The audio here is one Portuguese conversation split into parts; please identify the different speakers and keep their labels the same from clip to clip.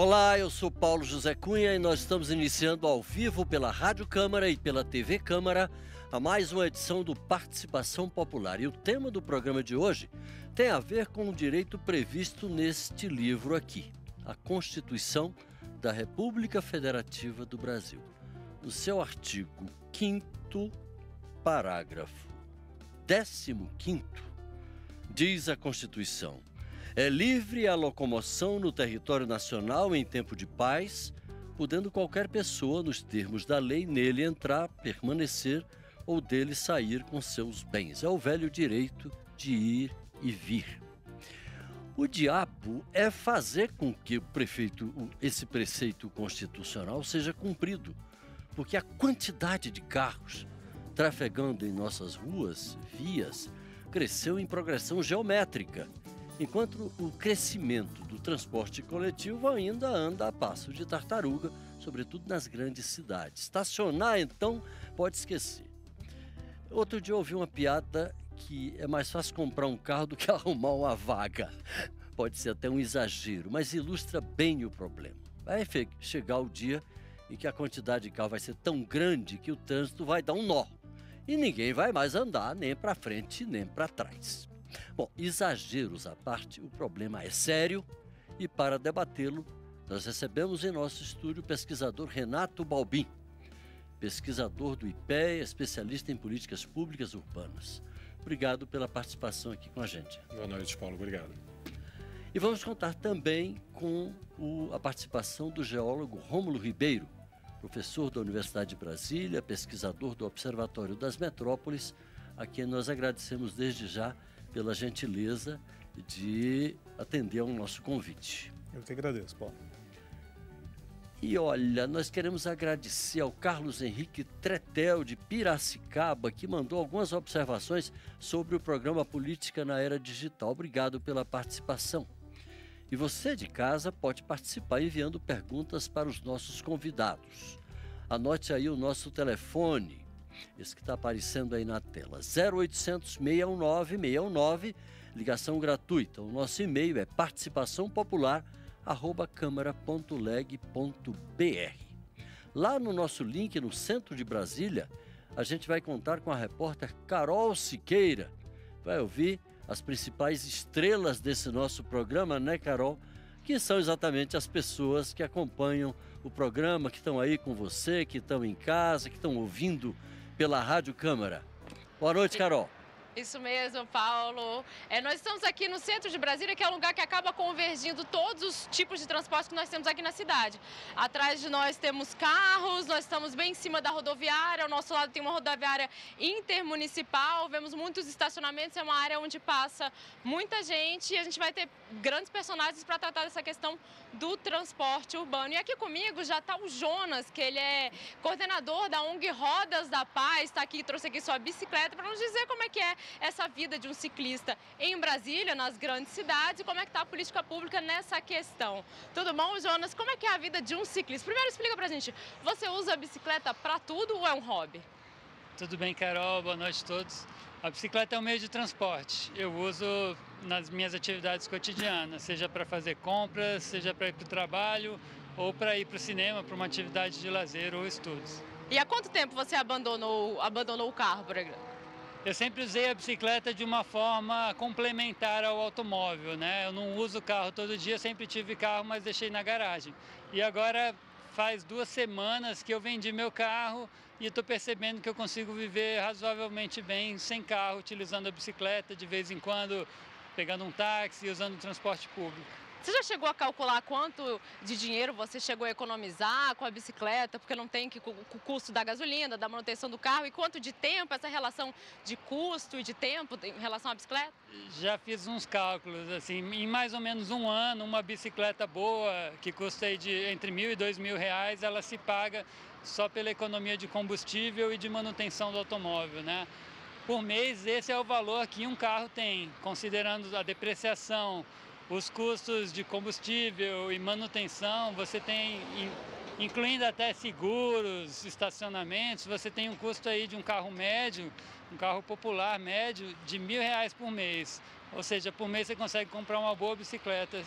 Speaker 1: Olá, eu sou Paulo José Cunha e nós estamos iniciando ao vivo pela Rádio Câmara e pela TV Câmara a mais uma edição do Participação Popular. E o tema do programa de hoje tem a ver com o direito previsto neste livro aqui, a Constituição da República Federativa do Brasil. No seu artigo 5º, parágrafo 15º, diz a Constituição: é livre a locomoção no território nacional em tempo de paz, podendo qualquer pessoa, nos termos da lei, nele entrar, permanecer ou dele sair com seus bens. É o velho direito de ir e vir. O diabo é fazer com que esse preceito constitucional seja cumprido, porque a quantidade de carros trafegando em nossas ruas, vias, cresceu em progressão geométrica, enquanto o crescimento do transporte coletivo ainda anda a passo de tartaruga, sobretudo nas grandes cidades. Estacionar, então, pode esquecer. Outro dia eu ouvi uma piada que é mais fácil comprar um carro do que arrumar uma vaga. Pode ser até um exagero, mas ilustra bem o problema. Vai chegar o dia em que a quantidade de carro vai ser tão grande que o trânsito vai dar um nó. E ninguém vai mais andar nem para frente nem para trás. Bom, exageros à parte, o problema é sério e para debatê-lo, nós recebemos em nosso estúdio o pesquisador Renato Balbin, pesquisador do IPEA, especialista em políticas públicas urbanas. Obrigado pela participação aqui com a gente.
Speaker 2: Boa noite, Paulo. Obrigado.
Speaker 1: E vamos contar também com a participação do geólogo Rômulo Ribeiro, professor da Universidade de Brasília, pesquisador do Observatório das Metrópoles, a quem nós agradecemos desde já pela gentileza de atender ao nosso convite.
Speaker 2: Eu que agradeço, Paulo.
Speaker 1: E olha, nós queremos agradecer ao Carlos Henrique Tretel, de Piracicaba, que mandou algumas observações sobre o programa Política na Era Digital. Obrigado pela participação. E você de casa pode participar enviando perguntas para os nossos convidados. Anote aí o nosso telefone, esse que está aparecendo aí na tela, 0800 619 619, ligação gratuita. O nosso e-mail é participaçãopopular@câmara.leg.br. Lá no nosso link, no centro de Brasília, a gente vai contar com a repórter Carol Siqueira. Vai ouvir as principais estrelas desse nosso programa, né, Carol? Que são exatamente as pessoas que acompanham o programa, que estão aí com você, que estão em casa, que estão ouvindo pela Rádio Câmara. Boa noite, Carol.
Speaker 3: Isso mesmo, Paulo. Nós estamos aqui no centro de Brasília, que é um lugar que acaba convergindo todos os tipos de transporte que nós temos aqui na cidade. Atrás de nós temos carros, nós estamos bem em cima da rodoviária, ao nosso lado tem uma rodoviária intermunicipal, vemos muitos estacionamentos, é uma área onde passa muita gente e a gente vai ter grandes personagens para tratar dessa questão do transporte urbano. E aqui comigo já está o Jonas, que ele é coordenador da ONG Rodas da Paz, está aqui, trouxe aqui sua bicicleta para nos dizer como é que é essa vida de um ciclista em Brasília, nas grandes cidades, e como é que está a política pública nessa questão. Tudo bom, Jonas? Como é que é a vida de um ciclista? Primeiro explica pra gente, você usa a bicicleta para tudo ou é um hobby?
Speaker 4: Tudo bem, Carol? Boa noite a todos. A bicicleta é um meio de transporte. Eu uso nas minhas atividades cotidianas, seja para fazer compras, seja para ir para o trabalho ou para ir para o cinema, para uma atividade de lazer ou estudos.
Speaker 3: E há quanto tempo você abandonou o carro, por exemplo?
Speaker 4: Eu sempre usei a bicicleta de uma forma complementar ao automóvel, né? Eu não uso carro todo dia, sempre tive carro, mas deixei na garagem. E agora faz 2 semanas que eu vendi meu carro e estou percebendo que eu consigo viver razoavelmente bem sem carro, utilizando a bicicleta de vez em quando, pegando um táxi e usando o transporte público.
Speaker 3: Você já chegou a calcular quanto de dinheiro você chegou a economizar com a bicicleta, porque não tem o custo da gasolina, da manutenção do carro, e quanto de tempo, essa relação de custo e de tempo em relação à bicicleta?
Speaker 4: Já fiz uns cálculos, assim, em mais ou menos um ano, uma bicicleta boa, que custa aí entre R$1.000 e R$2.000, ela se paga só pela economia de combustível e de manutenção do automóvel, né? Por mês, esse é o valor que um carro tem, considerando a depreciação, os custos de combustível e manutenção. Você tem, incluindo até seguros, estacionamentos, você tem um custo aí de um carro médio, um carro popular médio, de R$1.000 por mês. Ou seja, por mês você consegue comprar uma boa bicicleta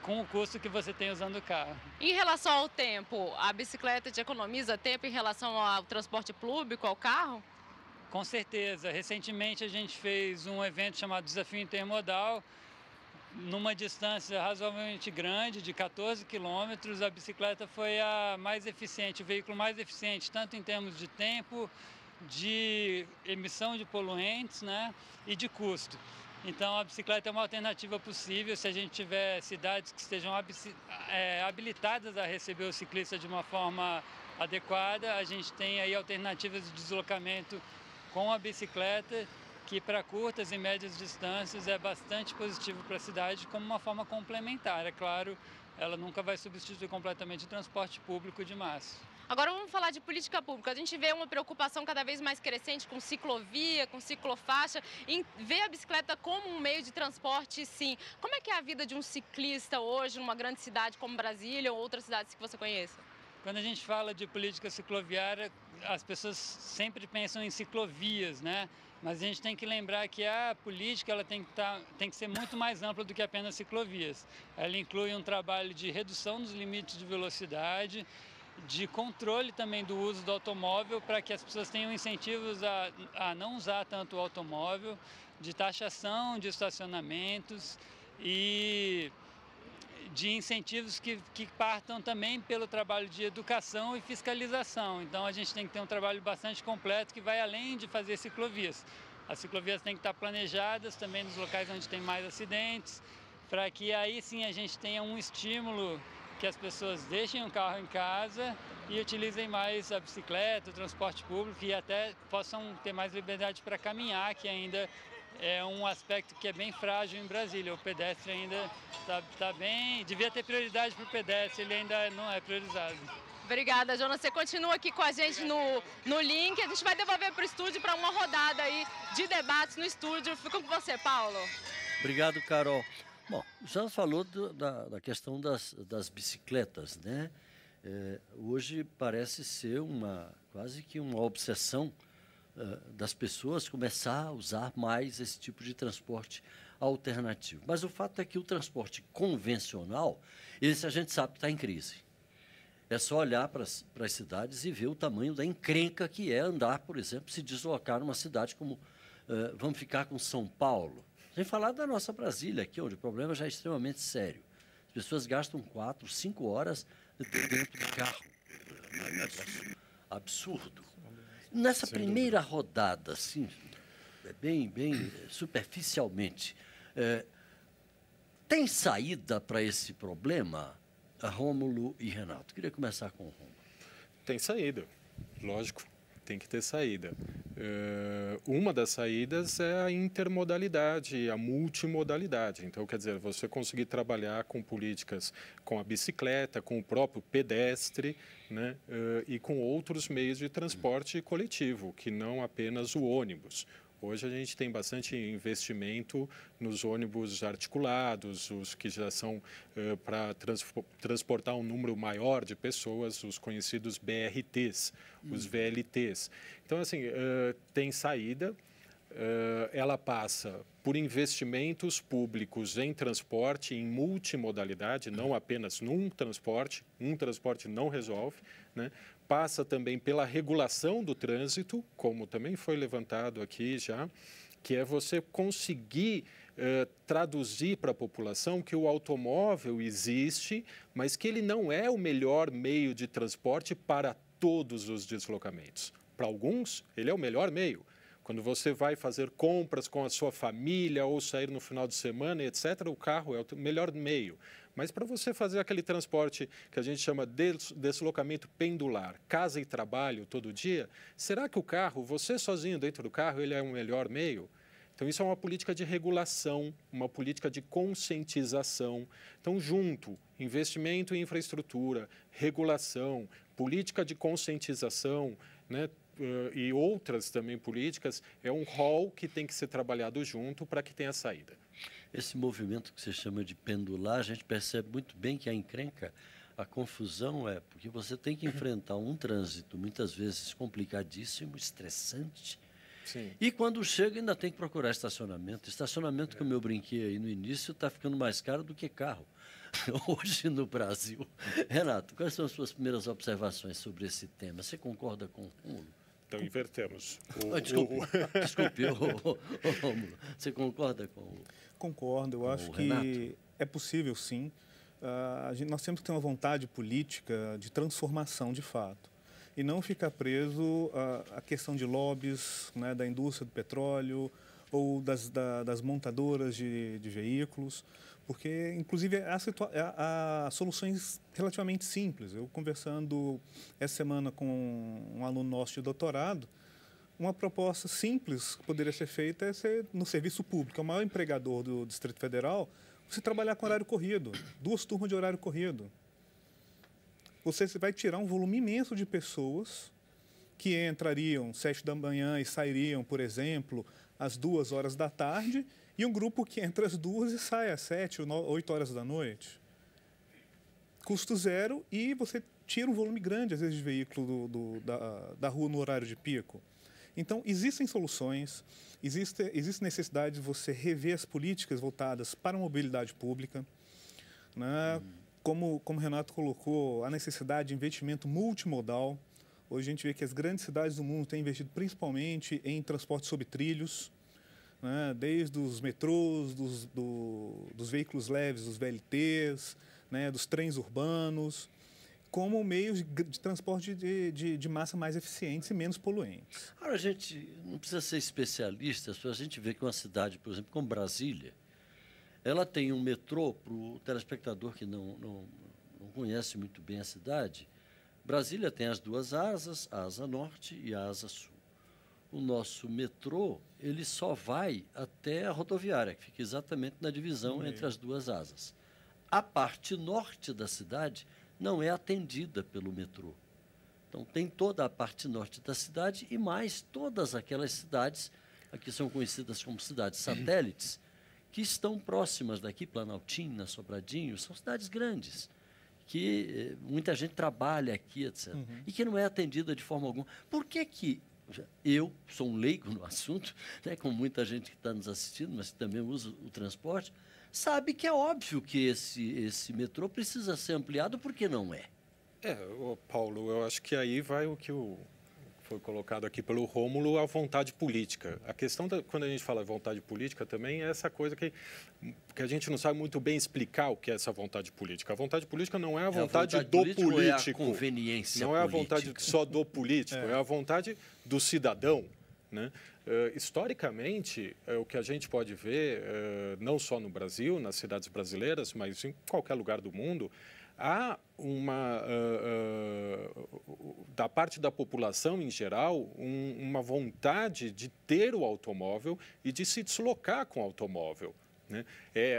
Speaker 4: com o custo que você tem usando o carro.
Speaker 3: Em relação ao tempo, a bicicleta te economiza tempo em relação ao transporte público, ao carro?
Speaker 4: Com certeza. Recentemente a gente fez um evento chamado Desafio Intermodal, numa distância razoavelmente grande, de 14 quilômetros. A bicicleta foi a mais eficiente, o veículo mais eficiente, tanto em termos de tempo, de emissão de poluentes, né, e de custo. Então a bicicleta é uma alternativa possível se a gente tiver cidades que estejam habilitadas a receber o ciclista de uma forma adequada. A gente tem aí alternativas de deslocamento com a bicicleta, que para curtas e médias distâncias é bastante positivo para a cidade como uma forma complementar. É claro, ela nunca vai substituir completamente o transporte público de massa.
Speaker 3: Agora vamos falar de política pública. A gente vê uma preocupação cada vez mais crescente com ciclovia, com ciclofaixa, em ver a bicicleta como um meio de transporte, sim. Como é que é a vida de um ciclista hoje numa grande cidade como Brasília ou outras cidades que você conheça?
Speaker 4: Quando a gente fala de política cicloviária, as pessoas sempre pensam em ciclovias, né? Mas a gente tem que lembrar que a política ela tem que ser muito mais ampla do que apenas ciclovias. Ela inclui um trabalho de redução dos limites de velocidade, de controle também do uso do automóvel, para que as pessoas tenham incentivos a não usar tanto o automóvel, de taxação de estacionamentos e de incentivos que partam também pelo trabalho de educação e fiscalização. Então a gente tem que ter um trabalho bastante completo que vai além de fazer ciclovias. As ciclovias têm que estar planejadas também nos locais onde tem mais acidentes, para que aí sim a gente tenha um estímulo que as pessoas deixem o carro em casa e utilizem mais a bicicleta, o transporte público e até possam ter mais liberdade para caminhar, que ainda é um aspecto que é bem frágil em Brasília. O pedestre ainda está bem... Devia ter prioridade para o pedestre, ele ainda não é priorizado.
Speaker 3: Obrigada, Jonas. Você continua aqui com a gente no link. A gente vai devolver para o estúdio para uma rodada aí de debates no estúdio. Fico com você, Paulo.
Speaker 1: Obrigado, Carol. Bom, já falou da questão das bicicletas, né? Hoje parece ser quase que uma obsessão das pessoas começar a usar mais esse tipo de transporte alternativo. Mas o fato é que o transporte convencional, esse a gente sabe que está em crise. É só olhar para as cidades e ver o tamanho da encrenca que é andar, por exemplo, se deslocar numa cidade como... vamos ficar com São Paulo. Sem falar da nossa Brasília aqui, onde o problema já é extremamente sério. As pessoas gastam 4, 5 horas dentro do carro. É um negócio absurdo. Nessa primeira rodada, assim, bem superficialmente, tem saída para esse problema, Rômulo e Renato? Queria começar com o Rômulo.
Speaker 2: Tem saída, lógico, tem que ter saída. Uma das saídas é a intermodalidade, a multimodalidade. Então, quer dizer, você conseguir trabalhar com políticas com a bicicleta, com o próprio pedestre, né, e com outros meios de transporte coletivo, que não apenas o ônibus. Hoje a gente tem bastante investimento nos ônibus articulados, os que já são para transportar um número maior de pessoas, os conhecidos BRTs, os VLTs. Então, assim, tem saída, ela passa por investimentos públicos em transporte, em multimodalidade, não apenas num transporte, um transporte não resolve, né? Passa também pela regulação do trânsito, como também foi levantado aqui já, que é você conseguir traduzir para a população que o automóvel existe, mas que ele não é o melhor meio de transporte para todos os deslocamentos. Para alguns, ele é o melhor meio. Quando você vai fazer compras com a sua família ou sair no final de semana, etc., o carro é o melhor meio. Mas para você fazer aquele transporte que a gente chama de deslocamento pendular, casa e trabalho todo dia, será que o carro, você sozinho dentro do carro, ele é o melhor meio? Então, isso é uma política de regulação, uma política de conscientização. Então, junto, investimento em infraestrutura, regulação, política de conscientização, né, e outras também políticas, é um rol que tem que ser trabalhado junto para que tenha saída.
Speaker 1: Esse movimento que você chama de pendular, a gente percebe muito bem que a encrenca, a confusão é porque você tem que enfrentar um trânsito muitas vezes complicadíssimo, estressante,
Speaker 2: Sim.
Speaker 1: E quando chega, ainda tem que procurar estacionamento. Estacionamento, como eu brinquei aí no início, está ficando mais caro do que carro. Hoje no Brasil. Renato, quais são as suas primeiras observações sobre esse tema? Você concorda com o Rômulo?
Speaker 2: Então, invertemos.
Speaker 1: Desculpe, Rômulo. Você concorda com o
Speaker 5: Concordo, eu acho
Speaker 1: Renato?
Speaker 5: que é possível, sim. Nós temos que ter uma vontade política de transformação, de fato. E não ficar preso à questão de lobbies, né, da indústria do petróleo ou das montadoras de veículos, porque, inclusive, há soluções relativamente simples. Eu, conversando essa semana com um aluno nosso de doutorado, uma proposta simples que poderia ser feita é ser no serviço público. É o maior empregador do Distrito Federal, você trabalhar com horário corrido, 2 turmas de horário corrido. Você vai tirar um volume imenso de pessoas que entrariam às 7 da manhã e sairiam, por exemplo, às 2 horas da tarde, e um grupo que entra às 2 e sai às 7 ou 8 horas da noite. Custo zero, e você tira um volume grande, às vezes, de veículo da rua no horário de pico. Então, existem soluções, existe necessidade de você rever as políticas voltadas para a mobilidade pública, né? Como o Renato colocou, a necessidade de investimento multimodal. Hoje a gente vê que as grandes cidades do mundo têm investido principalmente em transporte sobre trilhos, né? Desde os metrôs, dos veículos leves, dos VLTs, né? Dos trens urbanos, como meios de transporte de massa mais eficientes e menos poluentes.
Speaker 1: Agora, a gente não precisa ser especialista, a gente vê que uma cidade, por exemplo, como Brasília, ela tem um metrô, para o telespectador que não conhece muito bem a cidade. Brasília tem as 2 asas, a asa norte e a asa sul. O nosso metrô, ele só vai até a rodoviária, que fica exatamente na divisão entre as 2 asas. A parte norte da cidade não é atendida pelo metrô. Então, tem toda a parte norte da cidade e mais todas aquelas cidades, aqui são conhecidas como cidades satélites, que estão próximas daqui, Planaltina, Sobradinho, são cidades grandes, que muita gente trabalha aqui, etc. E que não é atendida de forma alguma. Por que eu sou um leigo no assunto, né, como muita gente que está nos assistindo, mas que também usa o transporte, sabe que é óbvio que esse metrô precisa ser ampliado, porque não é?
Speaker 2: Paulo, eu acho que aí vai o que foi colocado aqui pelo Rômulo, a vontade política. A questão, quando a gente fala vontade política, também é essa coisa que a gente não sabe muito bem explicar o que é essa vontade política. A vontade política não é a vontade do político.
Speaker 1: É a conveniência
Speaker 2: não é a
Speaker 1: política.
Speaker 2: vontade só do político, é a vontade do cidadão, né? Historicamente, o que a gente pode ver, não só no Brasil, nas cidades brasileiras, mas em qualquer lugar do mundo, há da parte da população em geral, uma vontade de ter o automóvel e de se deslocar com o automóvel, né?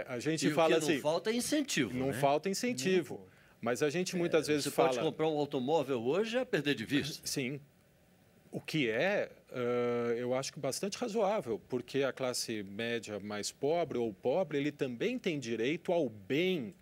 Speaker 2: A gente fala assim...
Speaker 1: Não falta incentivo.
Speaker 2: Não
Speaker 1: né?
Speaker 2: falta incentivo. Mas a gente muitas vezes
Speaker 1: você
Speaker 2: fala...
Speaker 1: Você pode comprar um automóvel hoje a perder de vista.
Speaker 2: Sim. O que eu acho que bastante razoável, porque a classe média mais pobre ou pobre, ele também tem direito ao bem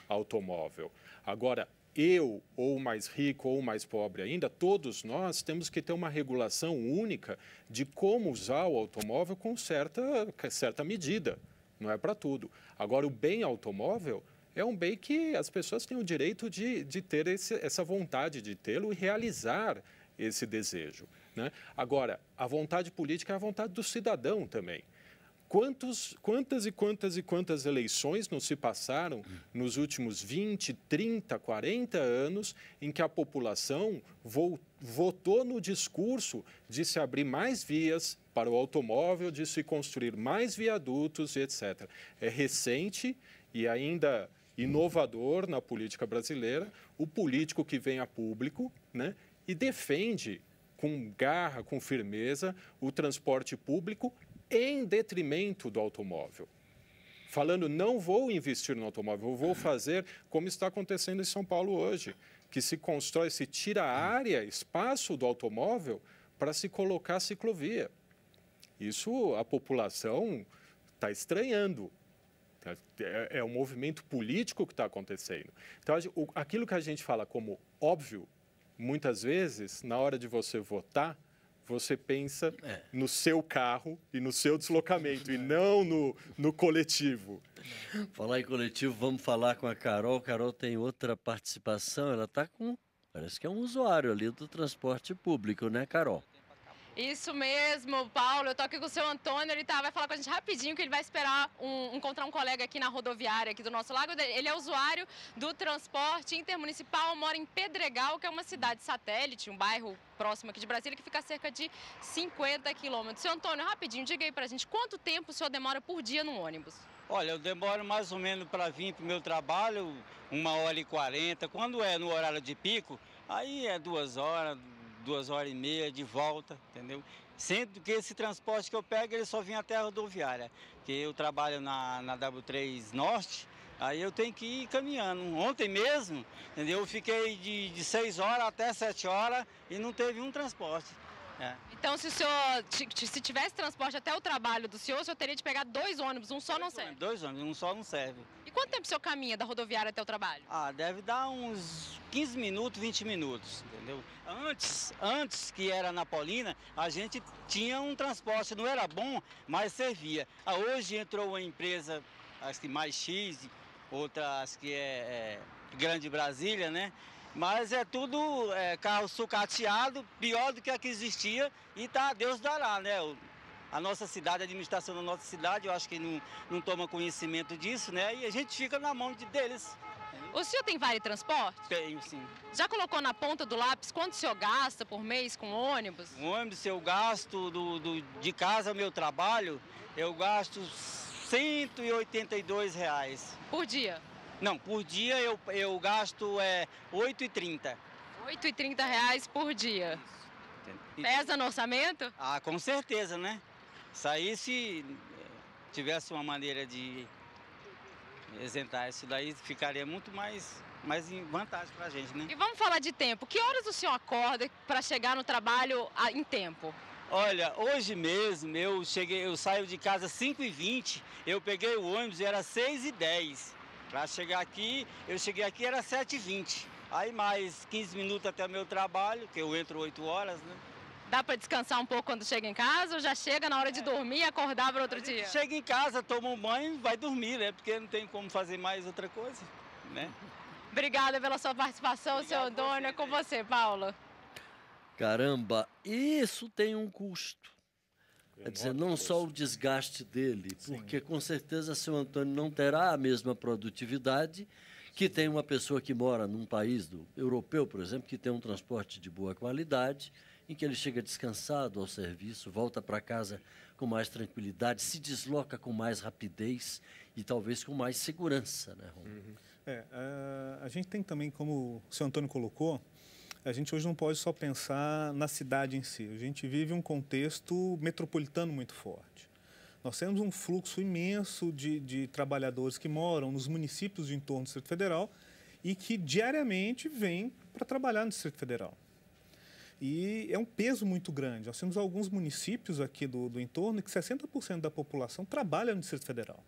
Speaker 2: automóvel. Agora, eu, ou mais rico, ou mais pobre ainda, todos nós temos que ter uma regulação única de como usar o automóvel com certa medida. Não é para tudo. Agora, o bem automóvel é um bem que as pessoas têm o direito de ter essa vontade de tê-lo e realizar esse desejo, né? Agora, a vontade política é a vontade do cidadão também. Quantas eleições não se passaram nos últimos 20, 30, 40 anos em que a população votou no discurso de se abrir mais vias para o automóvel, de se construir mais viadutos, etc. É recente e ainda inovador na política brasileira o político que vem a público, né, e defende com garra, com firmeza, o transporte público em detrimento do automóvel. Falando, não vou investir no automóvel, vou fazer como está acontecendo em São Paulo hoje, que se constrói, se tira área, espaço do automóvel para se colocar ciclovia. Isso a população está estranhando. É um movimento político que está acontecendo. Então, aquilo que a gente fala como óbvio, muitas vezes, na hora de você votar, você pensa no seu carro e no seu deslocamento, e não no coletivo.
Speaker 1: Falar em coletivo, vamos falar com a Carol. Carol tem outra participação, ela está com... Parece que é um usuário ali do transporte público, né, Carol?
Speaker 3: Isso mesmo, Paulo. Eu tô aqui com o seu Antônio, ele vai falar com a gente rapidinho, que ele vai esperar encontrar um colega aqui na rodoviária aqui do nosso lago. Ele é usuário do transporte intermunicipal, mora em Pedregal, que é uma cidade satélite, um bairro próximo aqui de Brasília, que fica a cerca de 50 quilômetros. Seu Antônio, rapidinho, diga aí pra gente, quanto tempo o senhor demora por dia no ônibus?
Speaker 6: Olha, eu demoro mais ou menos para vir para o meu trabalho 1h40. Quando é no horário de pico, aí é 2 horas, 2h30 de volta, entendeu? Sendo que esse transporte que eu pego, ele só vem até a rodoviária, que eu trabalho na W3 Norte, aí eu tenho que ir caminhando. Ontem mesmo, entendeu? Eu fiquei de 6 horas até 7 horas e não teve um transporte.
Speaker 3: Então, se tivesse transporte até o trabalho do senhor teria de pegar 2 ônibus, um só não serve?
Speaker 6: 2 ônibus, um só não serve.
Speaker 3: E quanto tempo o senhor caminha da rodoviária até o trabalho?
Speaker 6: Deve dar uns 15 minutos, 20 minutos, entendeu? Antes que era na Paulina, a gente tinha um transporte, não era bom, mas servia. Hoje entrou uma empresa, acho que mais X, outra acho que é Grande Brasília, né? Mas é tudo carro sucateado, pior do que a que existia, e Deus dará, né? A nossa cidade, a administração da nossa cidade, eu acho que não toma conhecimento disso, né? E a gente fica na mão deles.
Speaker 3: O senhor tem Vale Transporte?
Speaker 6: Tenho, sim.
Speaker 3: Já colocou na ponta do lápis quanto o senhor gasta por mês com ônibus?
Speaker 6: O ônibus, eu gasto de casa ao meu trabalho, eu gasto R$182.
Speaker 3: Por dia?
Speaker 6: Não, por dia eu gasto R$8,30.
Speaker 3: R$8,30 por dia. Pesa no orçamento?
Speaker 6: Com certeza, né? Isso aí, se tivesse uma maneira de isentar isso daí, ficaria muito mais em vantagem para a gente, né?
Speaker 3: E vamos falar de tempo. Que horas o senhor acorda para chegar no trabalho em tempo?
Speaker 6: Olha, hoje mesmo eu saio de casa às 5h20, eu peguei o ônibus, era 6h10. Para chegar aqui, eu cheguei aqui era 7h20. Aí mais 15 minutos até o meu trabalho, que eu entro 8 horas, né?
Speaker 3: Dá para descansar um pouco quando chega em casa ou já chega na hora de dormir e acordar para outro dia?
Speaker 6: Chega em casa, toma um banho e vai dormir, né? Porque não tem como fazer mais outra coisa, né?
Speaker 3: Obrigada pela sua participação, seu Antônio. É com você, Paulo.
Speaker 1: Caramba, isso tem um custo. Quer dizer, não só o desgaste dele, porque com certeza seu Antônio não terá a mesma produtividade que tem uma pessoa que mora num país europeu, por exemplo, que tem um transporte de boa qualidade, em que ele chega descansado ao serviço, volta para casa com mais tranquilidade, se desloca com mais rapidez e talvez com mais segurança, né, Romulo?
Speaker 5: A gente tem também, como o seu Antônio colocou, a gente hoje não pode só pensar na cidade em si. A gente vive um contexto metropolitano muito forte. Nós temos um fluxo imenso de trabalhadores que moram nos municípios de entorno do Distrito Federal e que diariamente vêm para trabalhar no Distrito Federal. E é um peso muito grande. Nós temos alguns municípios aqui do entorno que 60% da população trabalha no Distrito Federal.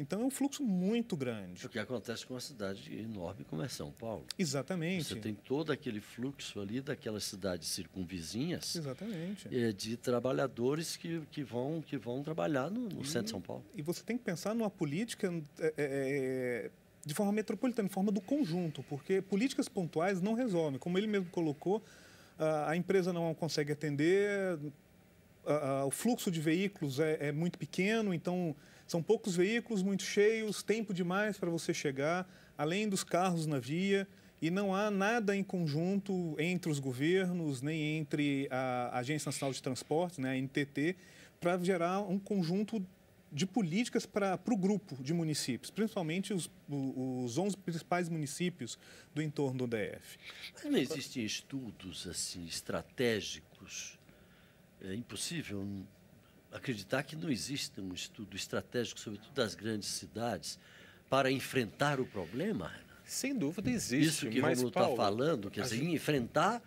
Speaker 5: Então, é um fluxo muito grande.
Speaker 1: O que acontece com uma cidade enorme como é São Paulo.
Speaker 5: Exatamente.
Speaker 1: Você tem todo aquele fluxo ali daquelas cidades circunvizinhas.
Speaker 5: Exatamente.
Speaker 1: De trabalhadores que vão trabalhar no centro de São Paulo.
Speaker 5: E você tem que pensar numa política de forma metropolitana, de forma do conjunto, porque políticas pontuais não resolvem. Como ele mesmo colocou, a empresa não consegue atender, o fluxo de veículos é muito pequeno, então são poucos veículos, muito cheios, tempo demais para você chegar, além dos carros na via, e não há nada em conjunto entre os governos, nem entre a Agência Nacional de Transportes, né, a NTT, para gerar um conjunto de políticas para o grupo de municípios, principalmente os 11 principais municípios do entorno do DF.
Speaker 1: Mas não existem estudos assim, estratégicos? É impossível acreditar que não existe um estudo estratégico, sobretudo das grandes cidades, para enfrentar o problema?
Speaker 2: Sem dúvida existe.
Speaker 1: Isso que o Romulo está falando, quer dizer, enfrentar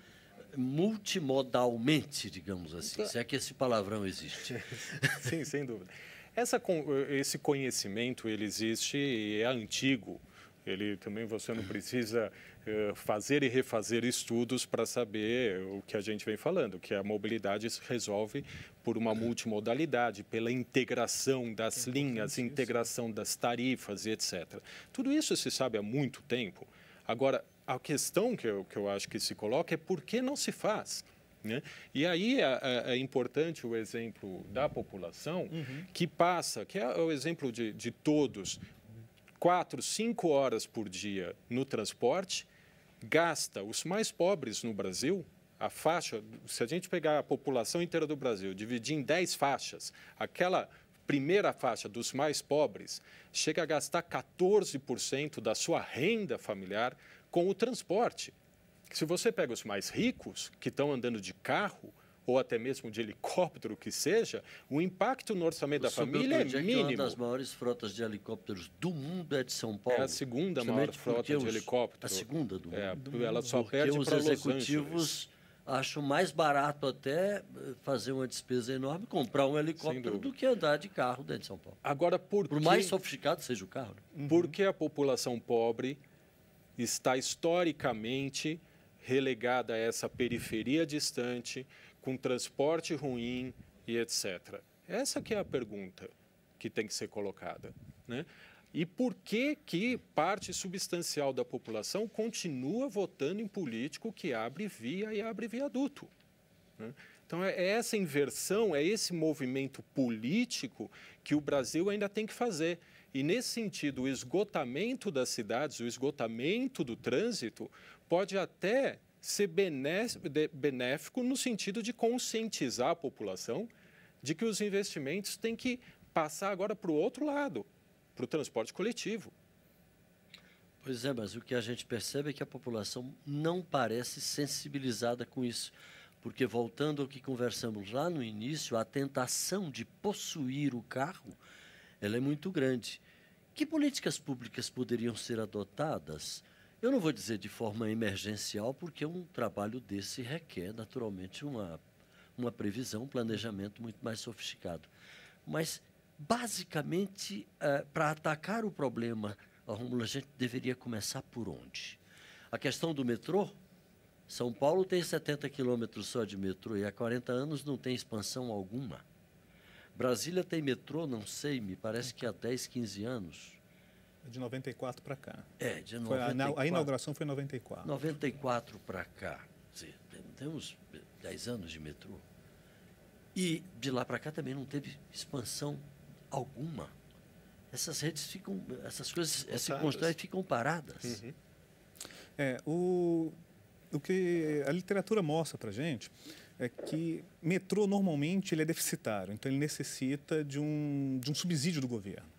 Speaker 1: multimodalmente, digamos assim, se é que esse palavrão existe.
Speaker 2: Sim, sem dúvida. Esse conhecimento, ele existe e é antigo. Ele também, você não precisa fazer e refazer estudos para saber o que a gente vem falando, que a mobilidade se resolve por uma multimodalidade, pela integração das linhas, integração das tarifas e etc. Tudo isso se sabe há muito tempo. Agora, a questão que eu acho que se coloca é por que não se faz? Né? E aí é importante o exemplo da população, que passa, que é o exemplo de todos, 4, 5 horas por dia no transporte, gasta os mais pobres no Brasil, a faixa, se a gente pegar a população inteira do Brasil, dividir em 10 faixas, aquela primeira faixa dos mais pobres chega a gastar 14% da sua renda familiar com o transporte. Se você pega os mais ricos, que estão andando de carro, ou até mesmo de helicóptero, que seja, o impacto no orçamento da família é mínimo.
Speaker 1: Uma das maiores frotas de helicópteros do mundo é de São Paulo.
Speaker 2: É a segunda maior frota de helicóptero.
Speaker 1: A segunda do mundo.
Speaker 2: Ela só perde para Los Angeles.
Speaker 1: Os executivos acham mais barato até fazer uma despesa enorme, comprar um helicóptero, do que andar de carro dentro de São Paulo.
Speaker 2: Agora, por
Speaker 1: mais sofisticado seja o carro.
Speaker 2: Porque a população pobre está historicamente relegada a essa periferia distante, com transporte ruim e etc. Essa que é a pergunta que tem que ser colocada, né? E por que parte substancial da população continua votando em político que abre via e abre viaduto, né? Então, é essa inversão, é esse movimento político que o Brasil ainda tem que fazer. E, nesse sentido, o esgotamento das cidades, o esgotamento do trânsito, pode até ser benéfico no sentido de conscientizar a população de que os investimentos têm que passar agora para o outro lado, para o transporte coletivo.
Speaker 1: Pois é, mas o que a gente percebe é que a população não parece sensibilizada com isso. Porque, voltando ao que conversamos lá no início, a tentação de possuir o carro, ela é muito grande. Que políticas públicas poderiam ser adotadas? Eu não vou dizer de forma emergencial, porque um trabalho desse requer, naturalmente, uma previsão, um planejamento muito mais sofisticado. Mas, basicamente, para atacar o problema, Rômulo, a gente deveria começar por onde? A questão do metrô? São Paulo tem 70 quilômetros só de metrô e há 40 anos não tem expansão alguma. Brasília tem metrô, não sei, me parece que há 10, 15 anos.
Speaker 5: De 94 para cá.
Speaker 1: De 94.
Speaker 5: A inauguração foi em 94.
Speaker 1: 94 para cá. Temos 10 anos de metrô. E de lá para cá também não teve expansão alguma. Essas redes ficam, essas coisas se constroem e ficam paradas.
Speaker 5: O que a literatura mostra para a gente é que metrô normalmente ele é deficitário, então ele necessita de um subsídio do governo.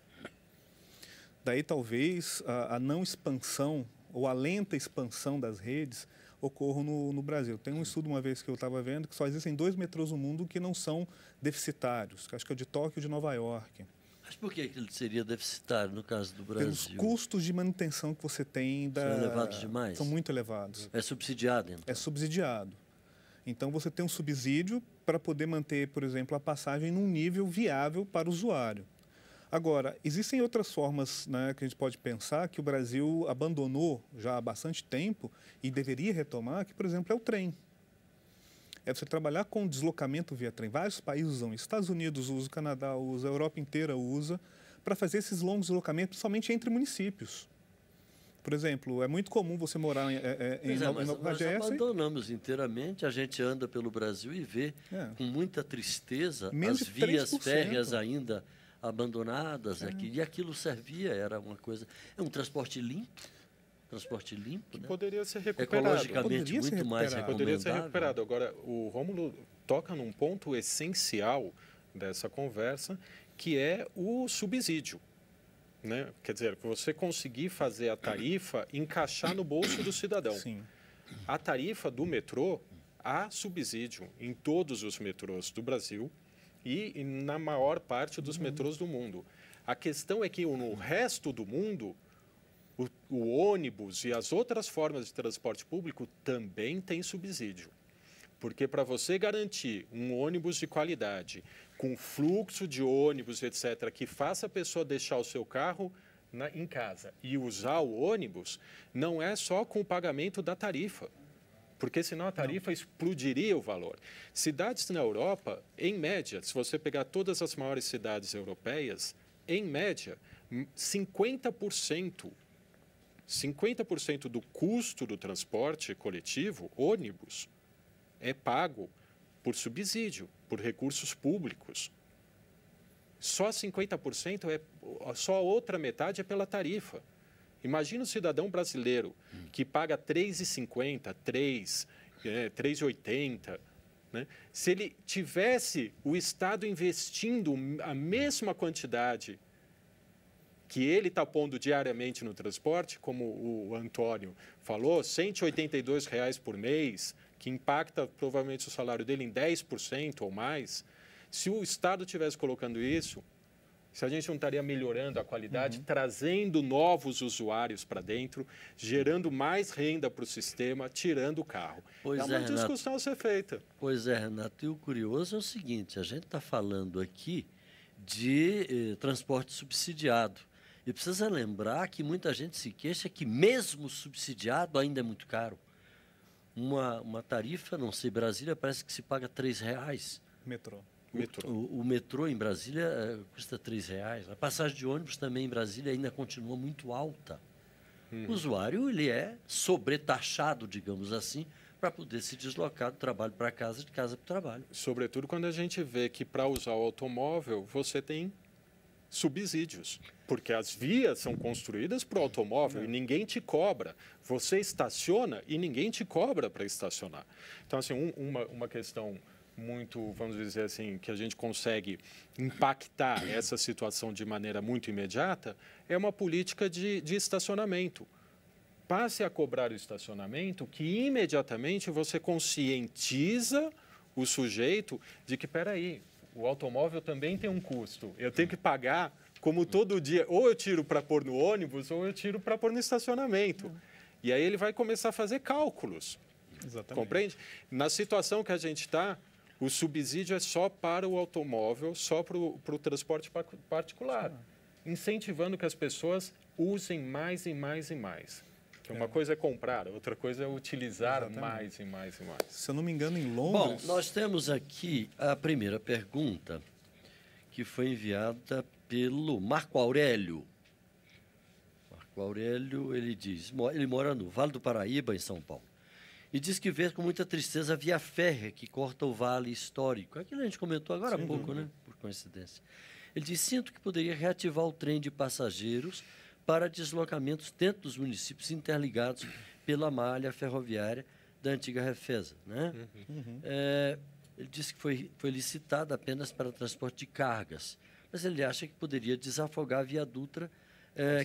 Speaker 5: Daí talvez a não expansão ou a lenta expansão das redes ocorram no Brasil. Tem um estudo uma vez que eu estava vendo que só existem 2 metrôs no mundo que não são deficitários, que acho que é o de Tóquio e o de Nova York.
Speaker 1: Mas por que ele seria deficitário no caso do Brasil?
Speaker 5: Pelos custos de manutenção que você tem.
Speaker 1: São elevados demais?
Speaker 5: São muito elevados.
Speaker 1: É subsidiado, então?
Speaker 5: É subsidiado. Então, você tem um subsídio para poder manter, por exemplo, a passagem num nível viável para o usuário. Agora, existem outras formas, né, que a gente pode pensar que o Brasil abandonou já há bastante tempo e deveria retomar, que, por exemplo, é o trem. É você trabalhar com deslocamento via trem. Vários países usam isso. Estados Unidos usa, o Canadá usa, a Europa inteira usa, para fazer esses longos deslocamentos, somente entre municípios. Por exemplo, é muito comum você morar em
Speaker 1: Nós abandonamos inteiramente, a gente anda pelo Brasil e vê com muita tristeza as vias férreas ainda abandonadas aqui. E aquilo servia, era uma coisa... É um transporte limpo, né?
Speaker 2: Poderia ser recuperado.
Speaker 1: Ecologicamente muito mais recomendável.
Speaker 2: Poderia ser recuperado. Agora, o Rômulo toca num ponto essencial dessa conversa, que é o subsídio, né? Quer dizer, você conseguir fazer a tarifa encaixar no bolso do cidadão.
Speaker 5: Sim.
Speaker 2: A tarifa do metrô, há subsídio em todos os metrôs do Brasil e na maior parte dos metrôs do mundo. A questão é que no resto do mundo, o ônibus e as outras formas de transporte público também têm subsídio. Porque para você garantir um ônibus de qualidade, com fluxo de ônibus, etc., que faça a pessoa deixar o seu carro, em casa e usar o ônibus, não é só com o pagamento da tarifa, porque senão a tarifa explodiria o valor. Cidades na Europa, em média, se você pegar todas as maiores cidades europeias, em média, 50% do custo do transporte coletivo, ônibus, é pago por subsídio, por recursos públicos. Só 50%, só a outra metade é pela tarifa. Imagina o cidadão brasileiro que paga R$ 3,50, R$ 3,80. Né? Se ele tivesse o Estado investindo a mesma quantidade que ele está pondo diariamente no transporte, como o Antônio falou, R$ 182 por mês, que impacta provavelmente o salário dele em 10% ou mais, se o Estado estivesse colocando isso, se a gente não estaria melhorando a qualidade, trazendo novos usuários para dentro, gerando mais renda para o sistema, tirando o carro.
Speaker 1: Pois
Speaker 2: é uma discussão a ser feita.
Speaker 1: Pois é, Renato, e o curioso é o seguinte, a gente está falando aqui de transporte subsidiado. E precisa lembrar que muita gente se queixa que mesmo subsidiado ainda é muito caro. Uma tarifa, não sei, Brasília parece que se paga R$ 3,00.
Speaker 5: Metrô.
Speaker 1: O metrô em Brasília custa R$ 3,00. A passagem de ônibus também em Brasília ainda continua muito alta. O usuário ele é sobretaxado, digamos assim, para poder se deslocar do trabalho para casa, de casa para o trabalho.
Speaker 2: Sobretudo quando a gente vê que para usar o automóvel você tem subsídios, porque as vias são construídas para o automóvel e ninguém te cobra. Você estaciona e ninguém te cobra para estacionar. Então, assim, uma questão muito, vamos dizer assim, que a gente consegue impactar essa situação de maneira muito imediata, é uma política de estacionamento. Passe a cobrar o estacionamento, que imediatamente você conscientiza o sujeito de que, peraí, o automóvel também tem um custo. Eu tenho que pagar, como todo dia, ou eu tiro para pôr no ônibus, ou eu tiro para pôr no estacionamento. E aí ele vai começar a fazer cálculos. Exatamente. Compreende? Na situação que a gente está, o subsídio é só para o automóvel, só para o transporte particular, incentivando que as pessoas usem mais e mais e mais. Uma coisa é comprar, outra coisa é utilizar mais e mais e mais.
Speaker 5: Se eu não me engano, em Londres...
Speaker 1: Bom, nós temos aqui a primeira pergunta, que foi enviada pelo Marco Aurélio. Marco Aurélio, ele diz, ele mora no Vale do Paraíba, em São Paulo, e diz que vê com muita tristeza a via férrea que corta o vale histórico. Aquilo a gente comentou agora há pouco, né? Por coincidência. Ele diz, sinto que poderia reativar o trem de passageiros para deslocamentos dentro dos municípios interligados pela malha ferroviária da antiga Refesa. Né? Ele disse que foi licitada apenas para transporte de cargas, mas ele acha que poderia desafogar a Via Dutra,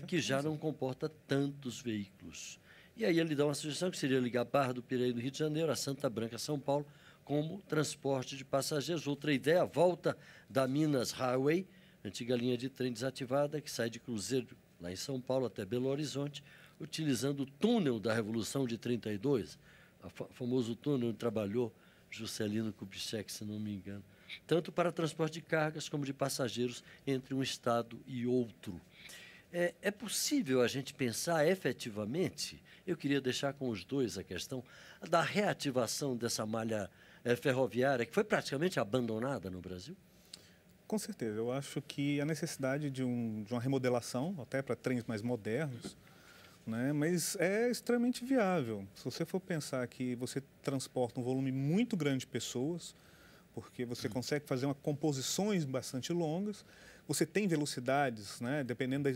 Speaker 1: que já não comporta tantos veículos. E aí ele dá uma sugestão que seria ligar Barra do Piraí, no Rio de Janeiro, a Santa Branca, São Paulo, como transporte de passageiros. Outra ideia, a volta da Minas Highway, antiga linha de trem desativada, que sai de Cruzeiro, lá em São Paulo, até Belo Horizonte, utilizando o túnel da Revolução de 32, o famoso túnel onde trabalhou Juscelino Kubitschek, se não me engano, tanto para transporte de cargas como de passageiros entre um estado e outro. É possível a gente pensar efetivamente, eu queria deixar com os dois a questão, da reativação dessa malha ferroviária, que foi praticamente abandonada no Brasil?
Speaker 5: Com certeza. Eu acho que a necessidade de uma remodelação, até para trens mais modernos, né, mas é extremamente viável. Se você for pensar que você transporta um volume muito grande de pessoas, porque você consegue fazer composições bastante longas, você tem velocidades, né, dependendo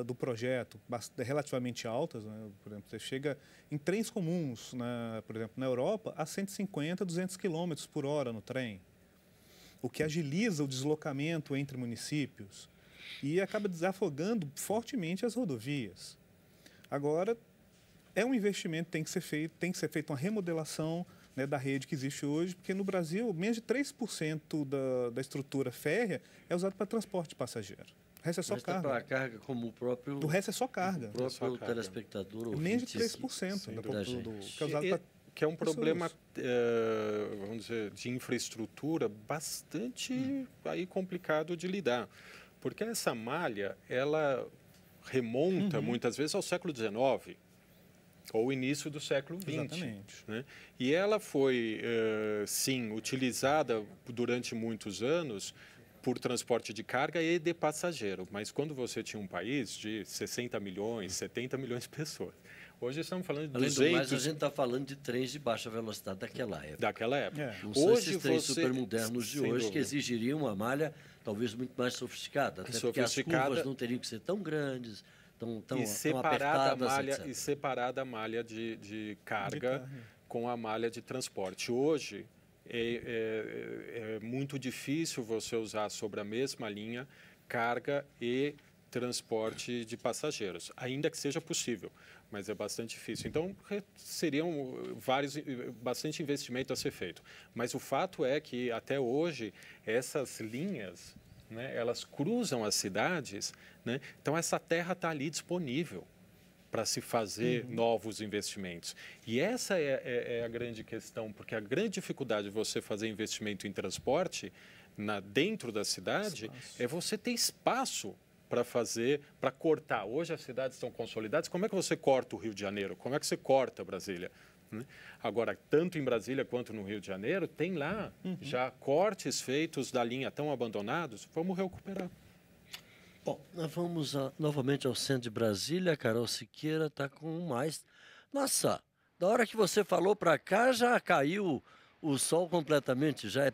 Speaker 5: do projeto, relativamente altas. Né, por exemplo, você chega em trens comuns, né, por exemplo, na Europa, a 150, 200 km por hora no trem, o que agiliza o deslocamento entre municípios e acaba desafogando fortemente as rodovias. Agora, é um investimento que tem que ser feita uma remodelação, né, da rede que existe hoje, porque no Brasil, menos de 3% da estrutura férrea é usado para transporte de passageiro. O resto é só carga.
Speaker 1: Para carga, como o próprio...
Speaker 5: O resto é só carga.
Speaker 1: O próprio telespectador.
Speaker 5: Menos de 3% que é usado para...
Speaker 2: Que é um problema, vamos dizer, de infraestrutura bastante aí complicado de lidar. Porque essa malha, ela remonta muitas vezes ao século XIX ou início do século XX.
Speaker 5: Exatamente.
Speaker 2: Né? E ela foi, sim, utilizada durante muitos anos por transporte de carga e de passageiro. Mas quando você tinha um país de 60 milhões, 70 milhões de pessoas, hoje estamos falando de 200...
Speaker 1: Além do mais, a gente está falando de trens de baixa velocidade daquela época.
Speaker 2: Daquela época.
Speaker 1: Não são
Speaker 2: Hoje
Speaker 1: esses trens supermodernos de
Speaker 2: sem
Speaker 1: hoje
Speaker 2: dúvida,
Speaker 1: que exigiriam uma malha talvez muito mais sofisticada. Até porque as curvas não teriam que ser tão grandes, tão apertadas,
Speaker 2: e separada a malha de carga com a malha de transporte. Hoje, é muito difícil você usar sobre a mesma linha carga e transporte de passageiros, ainda que seja possível, mas é bastante difícil. Então, seriam bastante investimento a ser feito. Mas o fato é que, até hoje, essas linhas, né, elas cruzam as cidades, né? Então, essa terra está ali disponível para se fazer novos investimentos. E essa é a grande questão, porque a grande dificuldade de você fazer investimento em transporte dentro da cidade é você ter espaço para fazer, para cortar. Hoje as cidades estão consolidadas. Como é que você corta o Rio de Janeiro? Como é que você corta Brasília? Agora, tanto em Brasília quanto no Rio de Janeiro, tem lá já cortes feitos da linha tão abandonados. Vamos recuperar.
Speaker 1: Bom, nós vamos novamente ao centro de Brasília. A Carol Siqueira está com mais. Nossa, da hora que você falou para cá, já caiu o sol completamente. Já é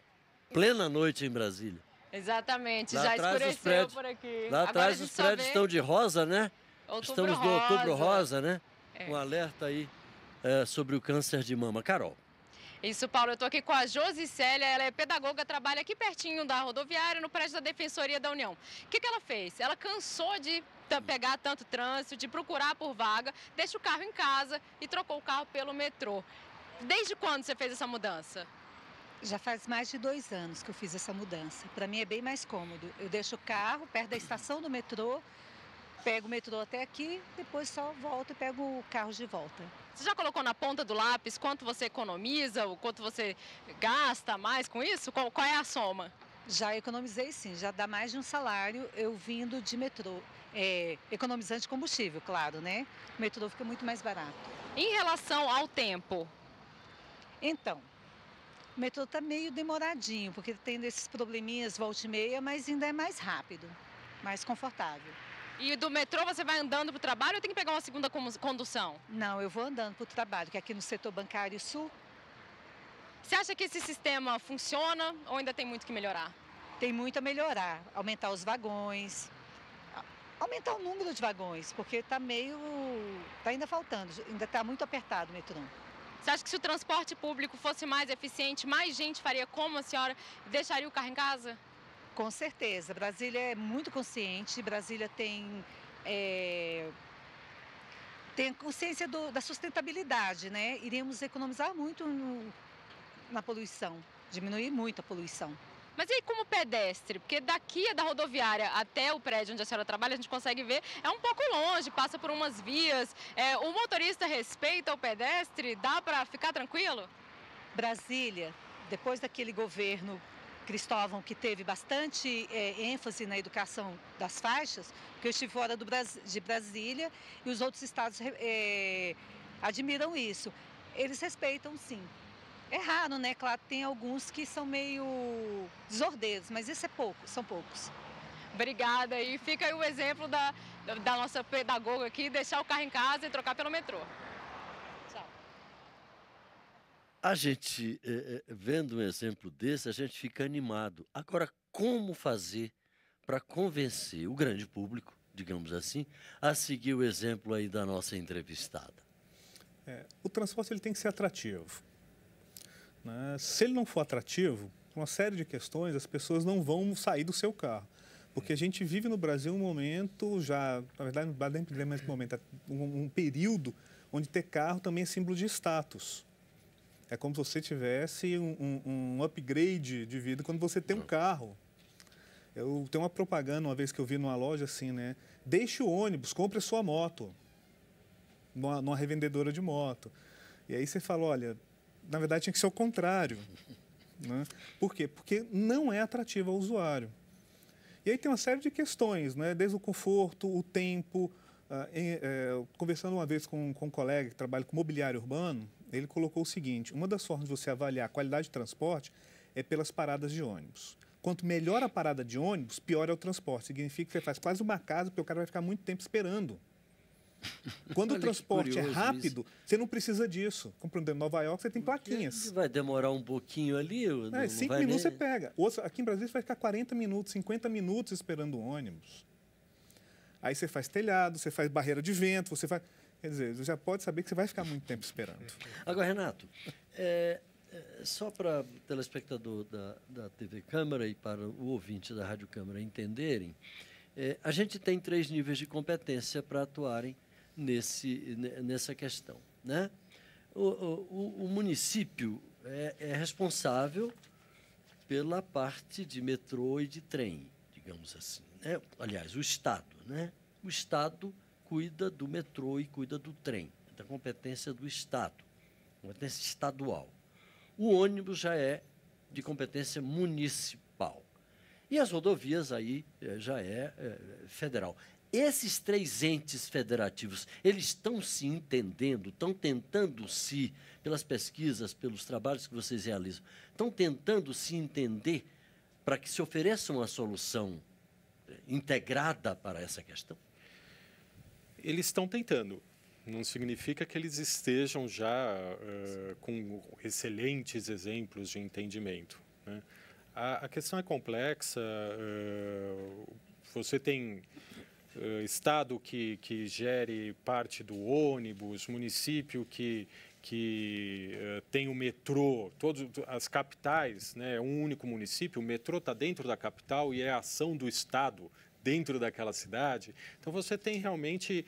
Speaker 1: plena noite em Brasília.
Speaker 3: Exatamente,
Speaker 1: Lá
Speaker 3: já
Speaker 1: atrás
Speaker 3: escureceu por aqui.
Speaker 1: Lá atrás os prédios estão de rosa, né? Estamos no Outubro Rosa, né? Um alerta aí sobre o câncer de mama. Carol.
Speaker 3: Isso, Paulo. Eu estou aqui com a Josicélia, ela é pedagoga, trabalha aqui pertinho da rodoviária, no prédio da Defensoria da União. O que ela fez? Ela cansou de pegar tanto trânsito, de procurar por vaga, deixa o carro em casa e trocou o carro pelo metrô. Desde quando você fez essa mudança?
Speaker 7: Já faz mais de 2 anos que eu fiz essa mudança. Para mim é bem mais cômodo. Eu deixo o carro perto da estação do metrô, pego o metrô até aqui, depois só volto e pego o carro de volta.
Speaker 3: Você já colocou na ponta do lápis quanto você economiza, o quanto você gasta mais com isso? Qual é a soma?
Speaker 7: Já economizei sim, já dá mais de um salário eu vindo de metrô. Economizando de combustível, claro, né? O metrô fica muito mais barato.
Speaker 3: Em relação ao tempo?
Speaker 7: Então, o metrô está meio demoradinho, porque tem esses probleminhas volta e meia, mas ainda é mais rápido, mais confortável.
Speaker 3: E do metrô você vai andando para o trabalho ou tem que pegar uma segunda condução?
Speaker 7: Não, eu vou andando para o trabalho, que é aqui no setor bancário sul.
Speaker 3: Você acha que esse sistema funciona ou ainda tem muito que melhorar?
Speaker 7: Tem muito a melhorar, aumentar os vagões, aumentar o número de vagões, porque está ainda faltando, ainda está muito apertado o metrô.
Speaker 3: Você acha que se o transporte público fosse mais eficiente, mais gente faria como a senhora, deixaria o carro em casa?
Speaker 7: Com certeza. Brasília é muito consciente, Brasília tem consciência da sustentabilidade, né? Iremos economizar muito na poluição, diminuir muito a poluição.
Speaker 3: Mas e aí como pedestre? Porque daqui da rodoviária até o prédio onde a senhora trabalha, a gente consegue ver, é um pouco longe, passa por umas vias. O motorista respeita o pedestre? Dá para ficar tranquilo?
Speaker 7: Brasília, depois daquele governo Cristóvão, que teve bastante ênfase na educação das faixas, porque eu estive fora de Brasília e os outros estados admiram isso. Eles respeitam, sim. É raro, né? Claro, tem alguns que são meio desordeiros, mas isso são poucos.
Speaker 3: Obrigada. E fica aí o exemplo da nossa pedagoga aqui, deixar o carro em casa e trocar pelo metrô. Tchau.
Speaker 1: A gente, vendo um exemplo desse, a gente fica animado. Agora, como fazer para convencer o grande público, digamos assim, a seguir o exemplo aí da nossa entrevistada?
Speaker 5: O transporte ele tem que ser atrativo. Né? Se ele não for atrativo, por uma série de questões, as pessoas não vão sair do seu carro. Porque a gente vive no Brasil um momento, na verdade, nesse momento, um período onde ter carro também é símbolo de status. É como se você tivesse um upgrade de vida quando você tem um carro. Eu tenho uma propaganda, uma vez que eu vi numa loja assim, né? Deixe o ônibus, compre a sua moto, numa revendedora de moto. E aí você fala, olha, na verdade tinha que ser o contrário. Né? Por quê? Porque não é atrativo ao usuário. E aí tem uma série de questões, né? Desde o conforto, o tempo. Conversando uma vez com um colega que trabalha com mobiliário urbano, ele colocou o seguinte: uma das formas de você avaliar a qualidade de transporte é pelas paradas de ônibus. Quanto melhor a parada de ônibus, pior é o transporte. Significa que você faz quase uma casa, porque o cara vai ficar muito tempo esperando. Quando o transporte é rápido, você não precisa disso. Compreendendo, em Nova York, você tem plaquinhas.
Speaker 1: Vai demorar um pouquinho ali.
Speaker 5: 5 minutos você pega. Aqui em Brasília, você vai ficar 40 minutos, 50 minutos esperando o ônibus. Aí você faz telhado, você faz barreira de vento, você faz... Quer dizer, você já pode saber que você vai ficar muito tempo esperando.
Speaker 1: Agora, Renato, só para o telespectador da TV Câmara e para o ouvinte da Rádio Câmara entenderem, a gente tem 3 níveis de competência para atuarem nessa questão, né? O município é responsável pela parte de metrô e de trem, digamos assim, né? Aliás, o Estado, né? O Estado cuida do metrô e cuida do trem, da competência do Estado, competência estadual. O ônibus já é de competência municipal. E as rodovias aí já é federal. Esses 3 entes federativos, eles estão se entendendo, estão tentando se, pelas pesquisas, pelos trabalhos que vocês realizam, estão tentando se entender para que se ofereça uma solução integrada para essa questão?
Speaker 2: Eles estão tentando. Não significa que eles estejam já com excelentes exemplos de entendimento, né? A questão é complexa. Você tem estado que gere parte do ônibus, município que tem o metrô, todas as capitais, né, um único município, o metrô está dentro da capital e é a ação do Estado dentro daquela cidade. Então, você tem realmente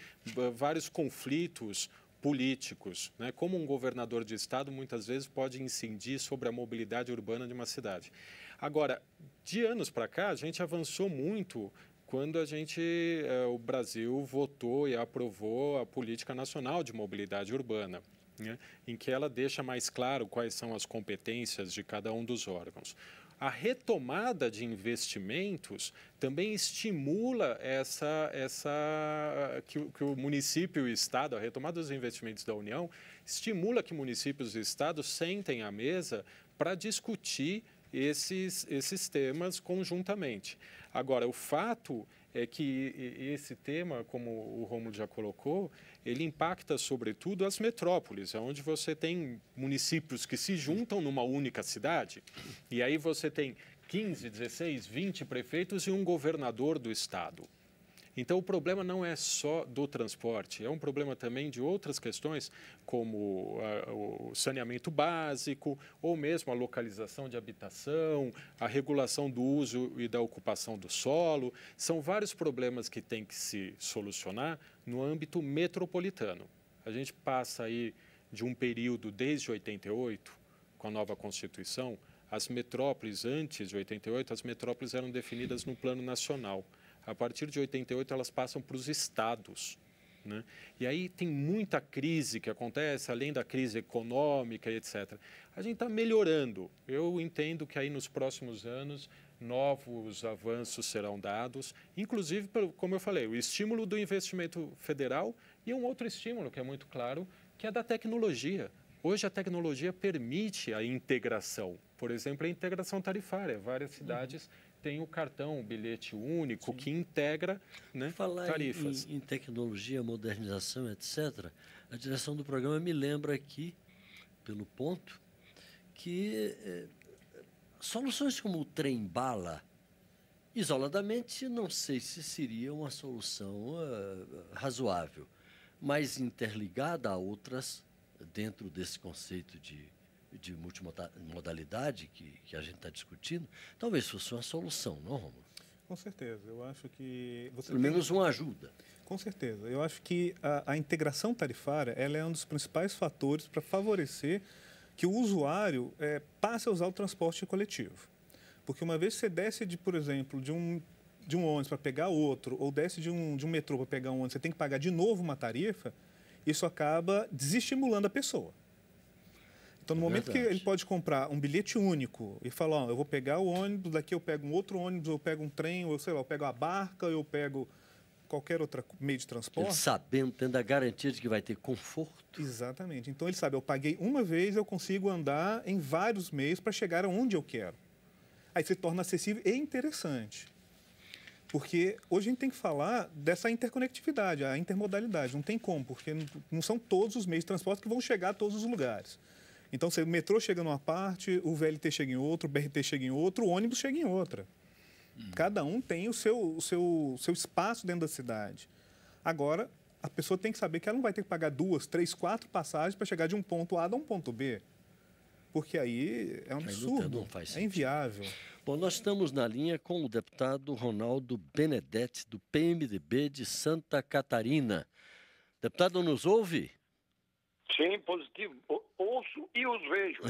Speaker 2: vários conflitos políticos, né? Como um governador de estado, muitas vezes, pode incidir sobre a mobilidade urbana de uma cidade. Agora, de anos para cá, a gente avançou muito quando o Brasil votou e aprovou a Política Nacional de Mobilidade Urbana, né? Em que ela deixa mais claro quais são as competências de cada um dos órgãos. A retomada de investimentos também estimula que o município e o Estado, a retomada dos investimentos da União, estimula que municípios e Estados sentem à mesa para discutir esses temas conjuntamente. Agora, o fato é que esse tema, como o Rômulo já colocou, ele impacta, sobretudo, as metrópoles, onde você tem municípios que se juntam numa única cidade, e aí você tem 15, 16, 20 prefeitos e um governador do estado. Então, o problema não é só do transporte, é um problema também de outras questões, como o saneamento básico, ou mesmo a localização de habitação, a regulação do uso e da ocupação do solo. São vários problemas que têm que se solucionar no âmbito metropolitano. A gente passa aí de um período desde 88, com a nova Constituição. As metrópoles, antes de 88, as metrópoles eram definidas no plano nacional. A partir de 88, elas passam para os estados, né? E aí tem muita crise que acontece, além da crise econômica, etc. A gente está melhorando. Eu entendo que aí nos próximos anos novos avanços serão dados, inclusive, como eu falei, o estímulo do investimento federal e um outro estímulo que é muito claro, que é da tecnologia. Hoje a tecnologia permite a integração. Por exemplo, a integração tarifária. Várias cidades têm o cartão, o bilhete único, que integra, né, tarifas.
Speaker 1: Falar em tecnologia, modernização, etc., a direção do programa me lembra aqui, pelo ponto, que soluções como o trem-bala, isoladamente, não sei se seria uma solução razoável, mas interligada a outras, dentro desse conceito de multimodalidade que a gente está discutindo, talvez fosse uma solução, não, Rômulo?
Speaker 5: Com certeza. Eu acho que...
Speaker 1: Pelo menos uma ajuda.
Speaker 5: Com certeza. Eu acho que a integração tarifária ela é um dos principais fatores para favorecer que o usuário passe a usar o transporte coletivo. Porque uma vez que você desce, por exemplo, de um ônibus para pegar outro, ou desce de um metrô para pegar um ônibus, você tem que pagar de novo uma tarifa, isso acaba desestimulando a pessoa. Então, no momento que ele pode comprar um bilhete único e falar, eu vou pegar o ônibus, daqui eu pego um outro ônibus, eu pego um trem, ou sei lá, eu pego a barca, eu pego qualquer outro meio de transporte.
Speaker 1: Ele sabendo, tendo a garantia de que vai ter conforto.
Speaker 5: Exatamente. Então, ele sabe, eu paguei uma vez, eu consigo andar em vários meios para chegar aonde eu quero. Aí se torna acessível e interessante. Porque hoje a gente tem que falar dessa interconectividade, a intermodalidade. Não tem como, porque não são todos os meios de transporte que vão chegar a todos os lugares. Então, se o metrô chega numa parte, o VLT chega em outro, o BRT chega em outro, o ônibus chega em outra. Cada um tem o seu espaço dentro da cidade. Agora, a pessoa tem que saber que ela não vai ter que pagar 2, 3, 4 passagens para chegar de um ponto A a um ponto B. Porque aí é um absurdo, é inviável.
Speaker 1: Bom, nós estamos na linha com o deputado Ronaldo Benedetti, do PMDB de Santa Catarina. Deputado, nos ouve?
Speaker 8: Sim, positivo. Ouço e os vejo.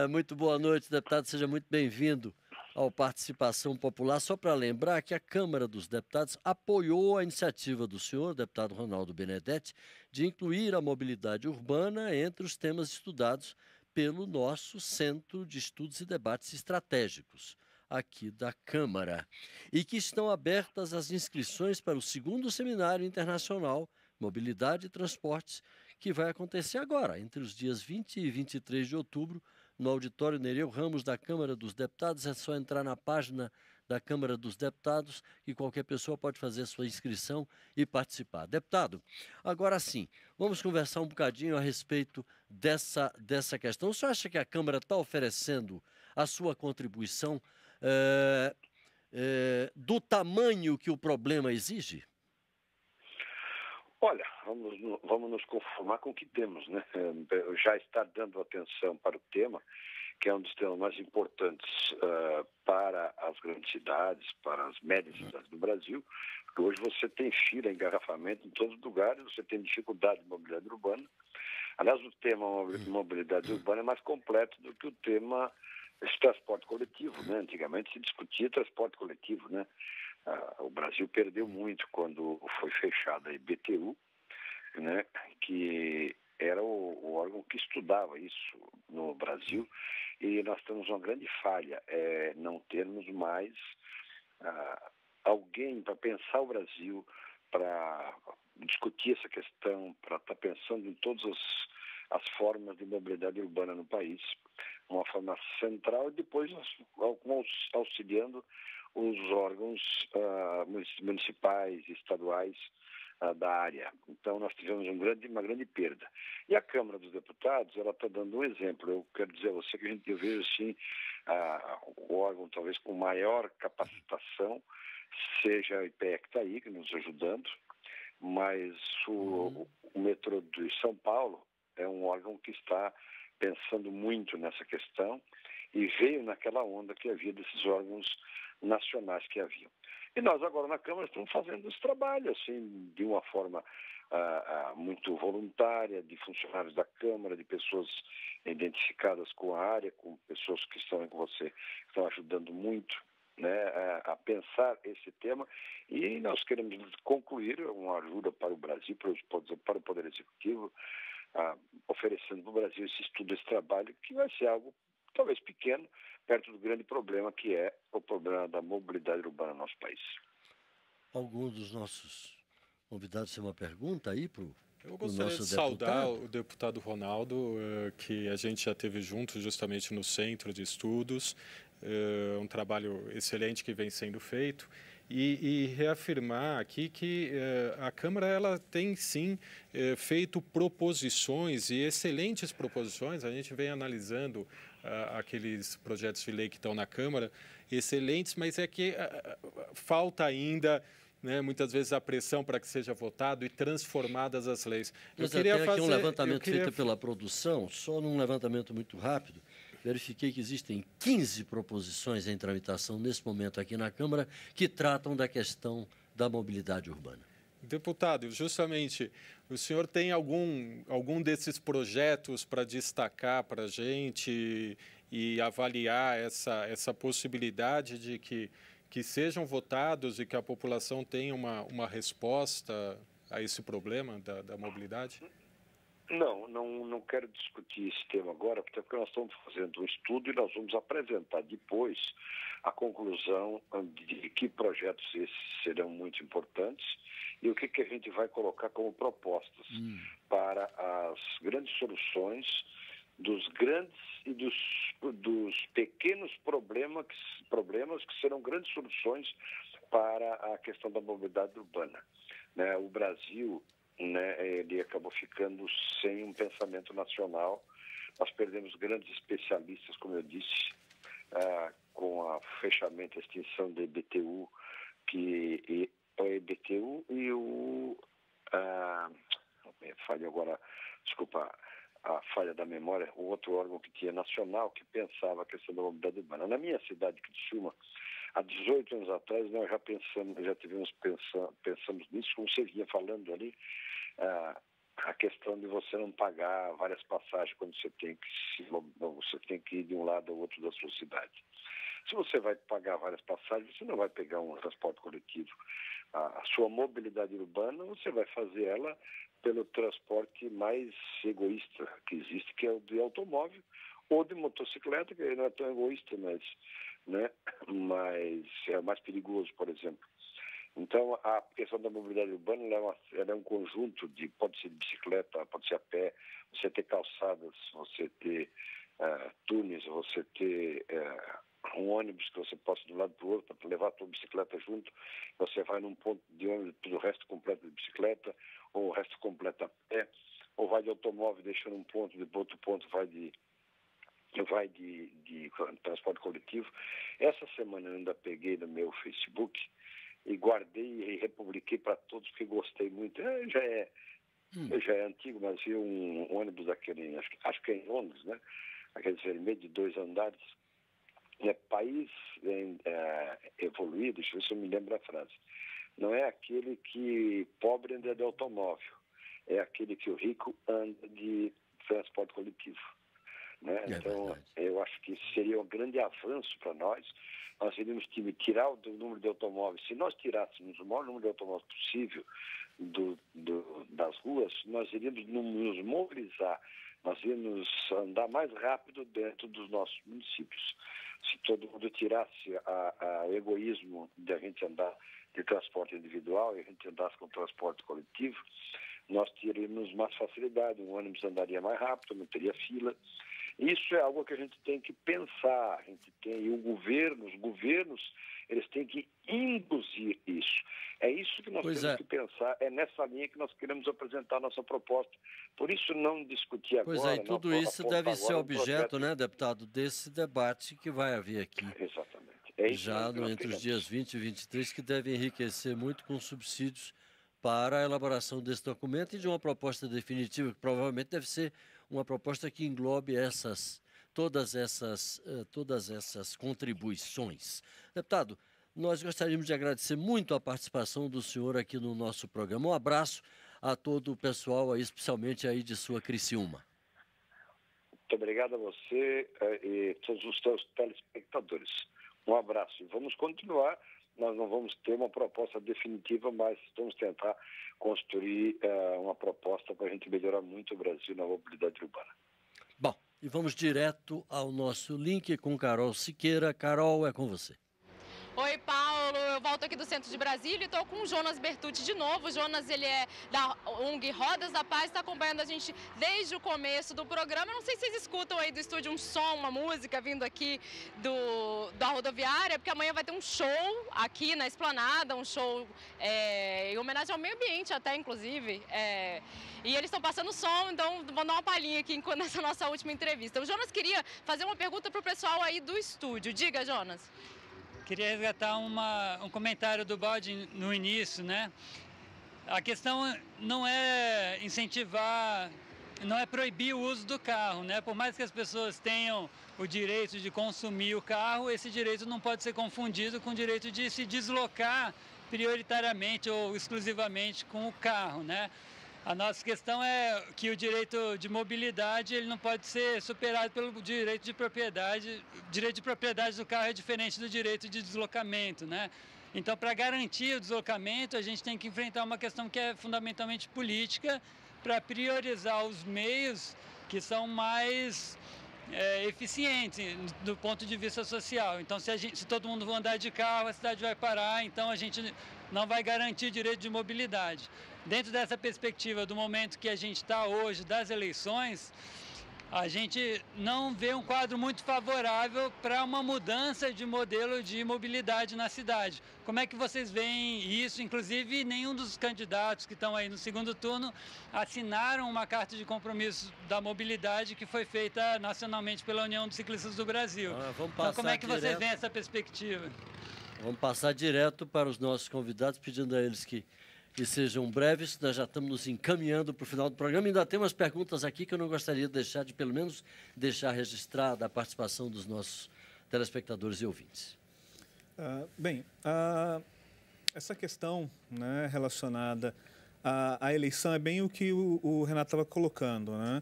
Speaker 1: Muito boa noite, deputado. Seja muito bem-vindo ao Participação Popular. Só para lembrar que a Câmara dos Deputados apoiou a iniciativa do senhor, deputado Ronaldo Benedetti, de incluir a mobilidade urbana entre os temas estudados pelo nosso Centro de Estudos e Debates Estratégicos, aqui da Câmara, e que estão abertas as inscrições para o 2º Seminário Internacional Mobilidade e Transportes, que vai acontecer agora, entre os dias 20 e 23 de outubro, no auditório Nereu Ramos da Câmara dos Deputados. É só entrar na página da Câmara dos Deputados e qualquer pessoa pode fazer sua inscrição e participar. Deputado, agora sim, vamos conversar um bocadinho a respeito dessa questão. O senhor acha que a Câmara está oferecendo a sua contribuição do tamanho que o problema exige?
Speaker 8: Olha, vamos nos conformar com o que temos, né? Já está dando atenção para o tema, que é um dos temas mais importantes para as grandes cidades, para as médias cidades do Brasil, porque hoje você tem fila, engarrafamento em todos os lugares, você tem dificuldade de mobilidade urbana. Aliás, o tema mobilidade urbana é mais completo do que o tema transporte coletivo, né? Antigamente se discutia transporte coletivo, né? O Brasil perdeu muito quando foi fechada a IBTU, né, que era o órgão que estudava isso no Brasil, e nós temos uma grande falha, não termos mais alguém para pensar o Brasil, para discutir essa questão, para estar pensando em todas as formas de mobilidade urbana no país, uma forma central, e depois auxiliando os órgãos municipais e estaduais da área. Então, nós tivemos uma grande perda. E a Câmara dos Deputados, ela está dando um exemplo. Eu quero dizer a você que eu vejo, assim, o órgão talvez com maior capacitação, seja a IPE que está aí, que nos ajudando, mas o metrô de São Paulo é um órgão que está pensando muito nessa questão e veio naquela onda que havia desses órgãos nacionais que haviam. E nós agora na Câmara estamos fazendo esse trabalho, assim, de uma forma muito voluntária, de funcionários da Câmara, de pessoas identificadas com a área, com pessoas que estão com você, que estão ajudando muito, né, a pensar esse tema, e nós queremos concluir uma ajuda para o Brasil, para o Poder Executivo, oferecendo para o Brasil esse estudo, esse trabalho, que vai ser algo talvez pequeno, perto do grande problema que é o problema da mobilidade urbana no nosso país.
Speaker 1: Algum dos nossos convidados tem uma pergunta aí para o nosso deputado?
Speaker 2: Eu gostaria de saudar o deputado Ronaldo, que a gente já teve junto justamente no Centro de Estudos, um trabalho excelente que vem sendo feito, e reafirmar aqui que a Câmara ela tem sim feito proposições, e excelentes proposições. A gente vem analisando aqueles projetos de lei que estão na Câmara, excelentes, mas é que falta ainda, né, muitas vezes a pressão para que seja votado e transformadas as leis.
Speaker 1: Eu queria fazer aqui um levantamento feito pela produção, só num levantamento muito rápido. Verifiquei que existem 15 proposições em tramitação nesse momento aqui na Câmara que tratam da questão da mobilidade urbana.
Speaker 2: Deputado, justamente, o senhor tem algum desses projetos para destacar para a gente e avaliar essa possibilidade de que sejam votados e que a população tenha uma resposta a esse problema da mobilidade?
Speaker 8: Não quero discutir esse tema agora, porque nós estamos fazendo um estudo e nós vamos apresentar depois a conclusão de que projetos esses serão muito importantes e o que a gente vai colocar como propostas para as grandes soluções dos grandes e dos pequenos problemas que serão grandes soluções para a questão da mobilidade urbana. Né? O Brasil, ele acabou ficando sem um pensamento nacional. Nós perdemos grandes especialistas, como eu disse, com o fechamento e a extinção da EBTU, a EBTU e o... falha agora, desculpa, a falha da memória, o outro órgão que tinha nacional que pensava a questão da mobilidade urbana. Na minha cidade, Criciúma, há 18 anos atrás, nós já pensamos nisso, como você vinha falando ali, a questão de você não pagar várias passagens quando você tem que ir de um lado ao outro da sua cidade. Se você vai pagar várias passagens, você não vai pegar um transporte coletivo. A sua mobilidade urbana, você vai fazer ela pelo transporte mais egoísta que existe, que é o de automóvel ou de motocicleta, que não é tão egoísta, mas é mais perigoso, por exemplo. Então, a questão da mobilidade urbana ela é um conjunto pode ser de bicicleta, pode ser a pé, você ter calçadas, você ter túneis, você ter um ônibus que você possa de um lado para o outro para levar a tua bicicleta junto, você vai num ponto de ônibus, o resto completo de bicicleta, ou o resto completo a pé, ou vai de automóvel deixando um ponto, de outro ponto vai de transporte coletivo. Essa semana eu ainda peguei no meu Facebook e guardei e republiquei para todos, porque gostei muito. Já é antigo, mas vi um ônibus daquele, acho que é em Londres, né? Aquele vermelho de 2 andares. País evoluído, deixa eu ver se eu me lembro a frase. Não é aquele que pobre anda de automóvel, é aquele que o rico anda de transporte coletivo. Né? Então, eu acho que seria um grande avanço para nós. Nós iríamos tirar o número de automóveis. Se nós tirássemos o maior número de automóveis possível das ruas, nós iríamos nos mobilizar, nós iríamos andar mais rápido dentro dos nossos municípios. Se todo mundo tirasse o egoísmo de a gente andar de transporte individual e a gente andasse com transporte coletivo, nós teríamos mais facilidade, o ônibus andaria mais rápido, não teria fila. Isso é algo que a gente tem que pensar, e os governos, eles têm que induzir isso. É isso que nós temos que pensar, é nessa linha que nós queremos apresentar a nossa proposta. Por isso não discutir agora...
Speaker 1: Pois é, e tudo isso deve ser objeto, né, deputado, desse debate que vai haver aqui.
Speaker 8: Exatamente. É isso
Speaker 1: já entre os dias 20 e 23, que deve enriquecer muito com subsídios para a elaboração desse documento e de uma proposta definitiva, que provavelmente deve ser uma proposta que englobe todas essas contribuições. Deputado, nós gostaríamos de agradecer muito a participação do senhor aqui no nosso programa. Um abraço a todo o pessoal, aí, especialmente aí de sua Criciúma.
Speaker 8: Muito obrigado a você e todos os seus telespectadores. Um abraço. Vamos continuar. Nós não vamos ter uma proposta definitiva, mas vamos tentar construir uma proposta para a gente melhorar muito o Brasil na mobilidade urbana.
Speaker 1: Bom, e vamos direto ao nosso link com Carol Siqueira. Carol, é com você.
Speaker 3: Oi, Paulo, eu volto aqui do centro de Brasília e estou com o Jonas Bertucci de novo. O Jonas, ele é da ONG Rodas da Paz, está acompanhando a gente desde o começo do programa. Não sei se vocês escutam aí do estúdio um som, uma música vindo aqui da rodoviária, porque amanhã vai ter um show aqui na Esplanada, um show em homenagem ao meio ambiente até, inclusive. E eles estão passando som, então vou dar uma palhinha aqui nessa nossa última entrevista. O Jonas queria fazer uma pergunta para o pessoal aí do estúdio. Diga, Jonas.
Speaker 4: Queria resgatar um comentário do Baldi no início, né? A questão não é incentivar, não é proibir o uso do carro, né? Por mais que as pessoas tenham o direito de consumir o carro, esse direito não pode ser confundido com o direito de se deslocar prioritariamente ou exclusivamente com o carro, né? A nossa questão é que o direito de mobilidade ele não pode ser superado pelo direito de propriedade. O direito de propriedade do carro é diferente do direito de deslocamento, né? Então, para garantir o deslocamento, a gente tem que enfrentar uma questão que é fundamentalmente política, para priorizar os meios que são mais eficientes do ponto de vista social. Então, se todo mundo for andar de carro, a cidade vai parar, então a gente não vai garantir direito de mobilidade. Dentro dessa perspectiva do momento que a gente está hoje, das eleições, a gente não vê um quadro muito favorável para uma mudança de modelo de mobilidade na cidade. Como é que vocês veem isso? Inclusive, nenhum dos candidatos que estão aí no segundo turno assinaram uma carta de compromisso da mobilidade que foi feita nacionalmente pela União dos Ciclistas do Brasil. Então, como é que vocês veem essa perspectiva?
Speaker 1: Vamos passar direto para os nossos convidados, pedindo a eles que sejam breves. Nós já estamos nos encaminhando para o final do programa. Ainda tem umas perguntas aqui que eu não gostaria de deixar de, pelo menos, deixar registrada a participação dos nossos telespectadores e ouvintes.
Speaker 5: Essa questão, né, relacionada à eleição é bem o que o Renato estava colocando, né?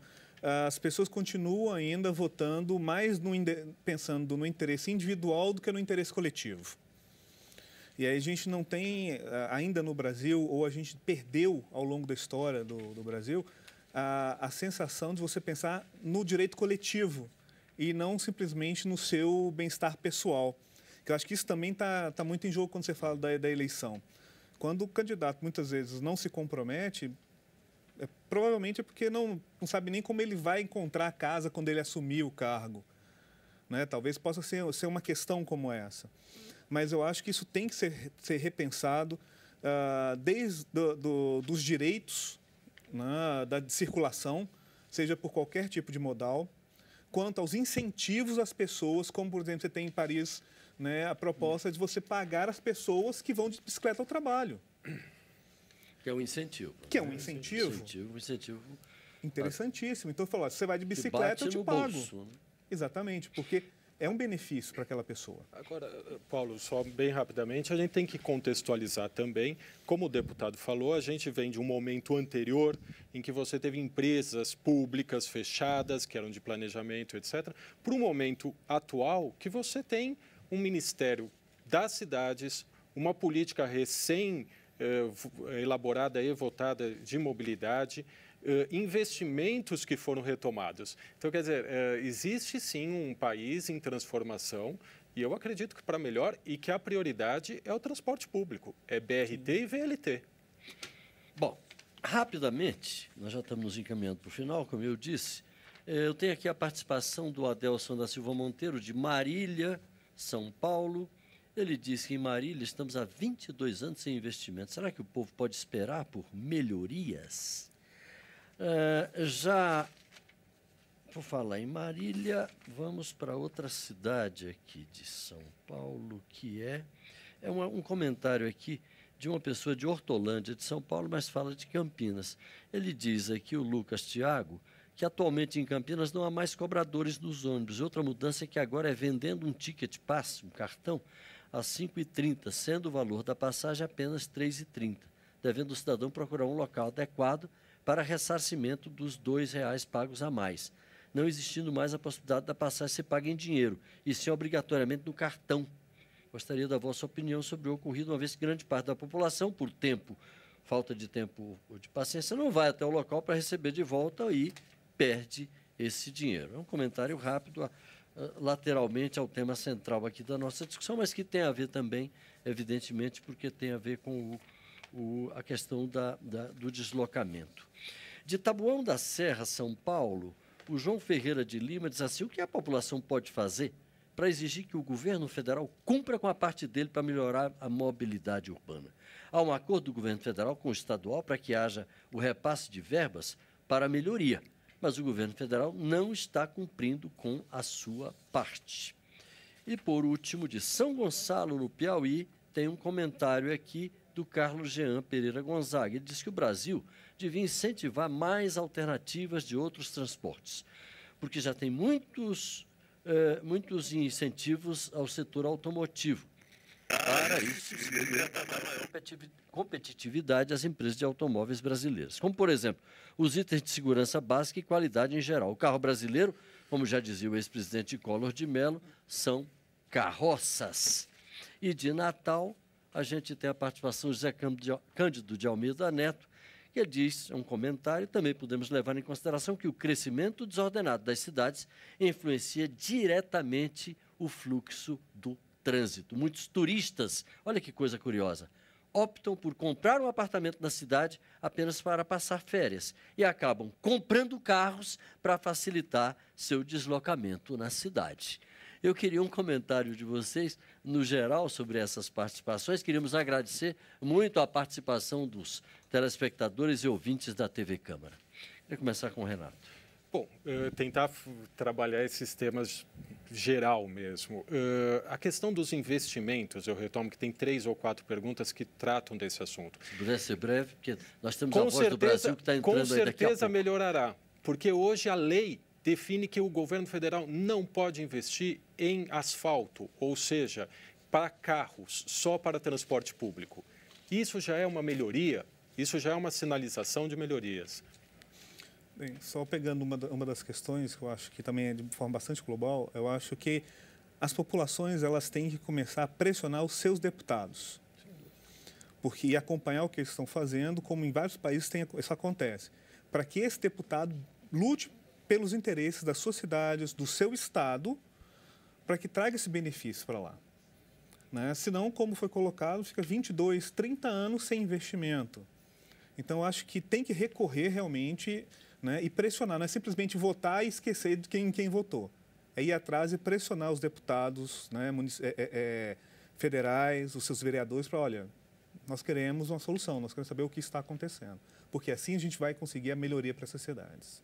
Speaker 5: As pessoas continuam ainda votando mais pensando no interesse individual do que no interesse coletivo. E aí a gente não tem, ainda no Brasil, ou a gente perdeu ao longo da história do Brasil, a sensação de você pensar no direito coletivo e não simplesmente no seu bem-estar pessoal. Que eu acho que isso também está muito em jogo quando você fala da eleição. Quando o candidato, muitas vezes, não se compromete, provavelmente é porque não sabe nem como ele vai encontrar a casa quando ele assumir o cargo, né? Talvez possa ser uma questão como essa. Mas eu acho que isso tem que ser repensado desde dos direitos, né, da circulação, seja por qualquer tipo de modal, quanto aos incentivos às pessoas, como, por exemplo, você tem em Paris, né, a proposta de você pagar as pessoas que vão de bicicleta ao trabalho.
Speaker 1: Que é um incentivo.
Speaker 5: Que é um incentivo.
Speaker 1: Um incentivo
Speaker 5: interessantíssimo. Então, falou, você vai de bicicleta, eu te pago. Bolso, né? Exatamente, porque é um benefício para aquela pessoa.
Speaker 2: Agora, Paulo, só bem rapidamente, a gente tem que contextualizar também. Como o deputado falou, a gente vem de um momento anterior em que você teve empresas públicas fechadas, que eram de planejamento, etc., para um momento atual que você tem um Ministério das Cidades, uma política elaborada e votada de mobilidade, investimentos que foram retomados. Então, quer dizer, existe sim um país em transformação e eu acredito que para melhor e que a prioridade é o transporte público, é BRT e VLT.
Speaker 1: Bom, rapidamente, nós já estamos nos encaminhando para o final, como eu disse, eu tenho aqui a participação do Adelson da Silva Monteiro, de Marília, São Paulo. Ele diz que em Marília estamos há 22 anos sem investimento. Será que o povo pode esperar por melhorias? Já, por falar em Marília, vamos para outra cidade aqui de São Paulo, que é um comentário aqui de uma pessoa de Hortolândia, de São Paulo, mas fala de Campinas. Ele diz aqui, o Lucas Thiago, que atualmente em Campinas não há mais cobradores nos ônibus. Outra mudança é que agora é vendendo um ticket passe, um cartão, a R$ 5,30, sendo o valor da passagem apenas R$ 3,30, devendo o cidadão procurar um local adequado para ressarcimento dos R$ 2,00 pagos a mais, não existindo mais a possibilidade da passagem ser paga em dinheiro, e sim obrigatoriamente no cartão. Gostaria da vossa opinião sobre o ocorrido, uma vez que grande parte da população, por falta de tempo ou de paciência, não vai até o local para receber de volta e perde esse dinheiro. É um comentário rápido, lateralmente ao tema central aqui da nossa discussão, mas que tem a ver também, evidentemente, porque tem a ver com a questão do deslocamento. De Taboão da Serra, São Paulo, o João Ferreira de Lima diz assim: o que a população pode fazer para exigir que o governo federal cumpra com a parte dele para melhorar a mobilidade urbana? Há um acordo do governo federal com o estadual para que haja o repasse de verbas para a melhoria, mas o governo federal não está cumprindo com a sua parte. E, por último, de São Gonçalo, no Piauí, tem um comentário aqui do Carlos Jean Pereira Gonzaga. Ele diz que o Brasil devia incentivar mais alternativas de outros transportes, porque já tem muitos incentivos ao setor automotivo. Para isso, se melhorar a maior competitividade das empresas de automóveis brasileiras, como, por exemplo, os itens de segurança básica e qualidade em geral. O carro brasileiro, como já dizia o ex-presidente Collor de Mello, são carroças. E de Natal, a gente tem a participação de José Cândido de Almeida Neto, que ele diz, é um comentário, também podemos levar em consideração que o crescimento desordenado das cidades influencia diretamente o fluxo do trânsito. Muitos turistas, olha que coisa curiosa, optam por comprar um apartamento na cidade apenas para passar férias e acabam comprando carros para facilitar seu deslocamento na cidade. Eu queria um comentário de vocês, no geral, sobre essas participações. Queríamos agradecer muito a participação dos telespectadores e ouvintes da TV Câmara. Queria começar com o Renato.
Speaker 2: Bom, tentar trabalhar esses temas geral mesmo. A questão dos investimentos, eu retomo que tem 3 ou 4 perguntas que tratam desse assunto.
Speaker 1: Se puder ser breve, porque nós temos a Voz do Brasil que está entrando aí daqui a pouco.
Speaker 2: Com certeza melhorará, porque hoje a lei define que o governo federal não pode investir em asfalto, ou seja, para carros, só para transporte público. Isso já é uma melhoria, isso já é uma sinalização de melhorias.
Speaker 5: Bem, só pegando uma das questões que eu acho que também é de forma bastante global, eu acho que as populações elas têm que começar a pressionar os seus deputados, porque e acompanhar o que eles estão fazendo, como em vários países isso acontece, para que esse deputado lute pelos interesses das suas cidades, do seu estado, para que traga esse benefício para lá. Né? Senão, como foi colocado, fica 22, 30 anos sem investimento. Então, eu acho que tem que recorrer realmente, né, e pressionar, não é simplesmente votar e esquecer de quem votou. É ir atrás e pressionar os deputados, né, federais, os seus vereadores, para, olha, nós queremos uma solução, nós queremos saber o que está acontecendo. Porque assim a gente vai conseguir a melhoria para essas cidades.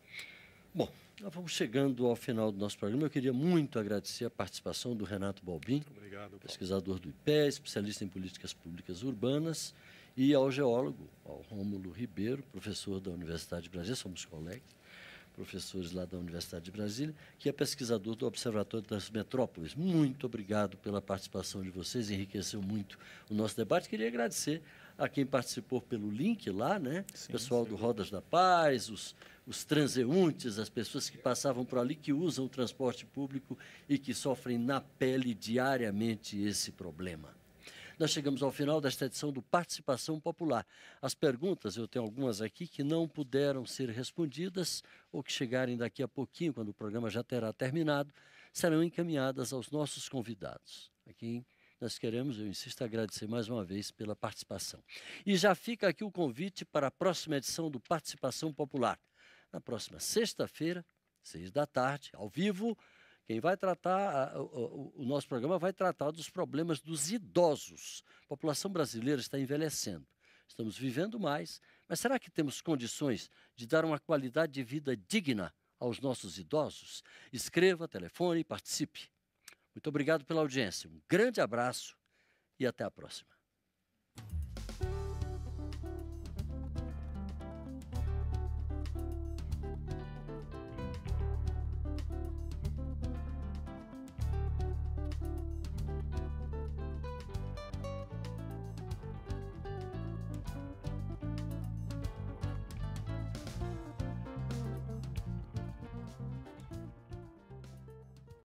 Speaker 1: Bom, nós vamos chegando ao final do nosso programa. Eu queria muito agradecer a participação do Renato Balbim, pesquisador do IPE, especialista em políticas públicas urbanas, e ao geólogo, ao Rômulo Ribeiro, professor da Universidade de Brasília, somos colegas, professores lá da Universidade de Brasília, que é pesquisador do Observatório das Metrópoles. Muito obrigado pela participação de vocês, enriqueceu muito o nosso debate. Queria agradecer a quem participou pelo link lá, né? Sim, pessoal do Rodas da Paz, os transeuntes, as pessoas que passavam por ali, que usam o transporte público e que sofrem na pele diariamente esse problema. Nós chegamos ao final desta edição do Participação Popular. As perguntas, eu tenho algumas aqui que não puderam ser respondidas ou que chegarem daqui a pouquinho, quando o programa já terá terminado, serão encaminhadas aos nossos convidados. A quem nós queremos, eu insisto, agradecer mais uma vez pela participação. E já fica aqui o convite para a próxima edição do Participação Popular. Na próxima sexta-feira, 18h, ao vivo, quem vai tratar, o nosso programa vai tratar dos problemas dos idosos. A população brasileira está envelhecendo. Estamos vivendo mais, mas será que temos condições de dar uma qualidade de vida digna aos nossos idosos? Escreva, telefone e participe. Muito obrigado pela audiência. Um grande abraço e até a próxima.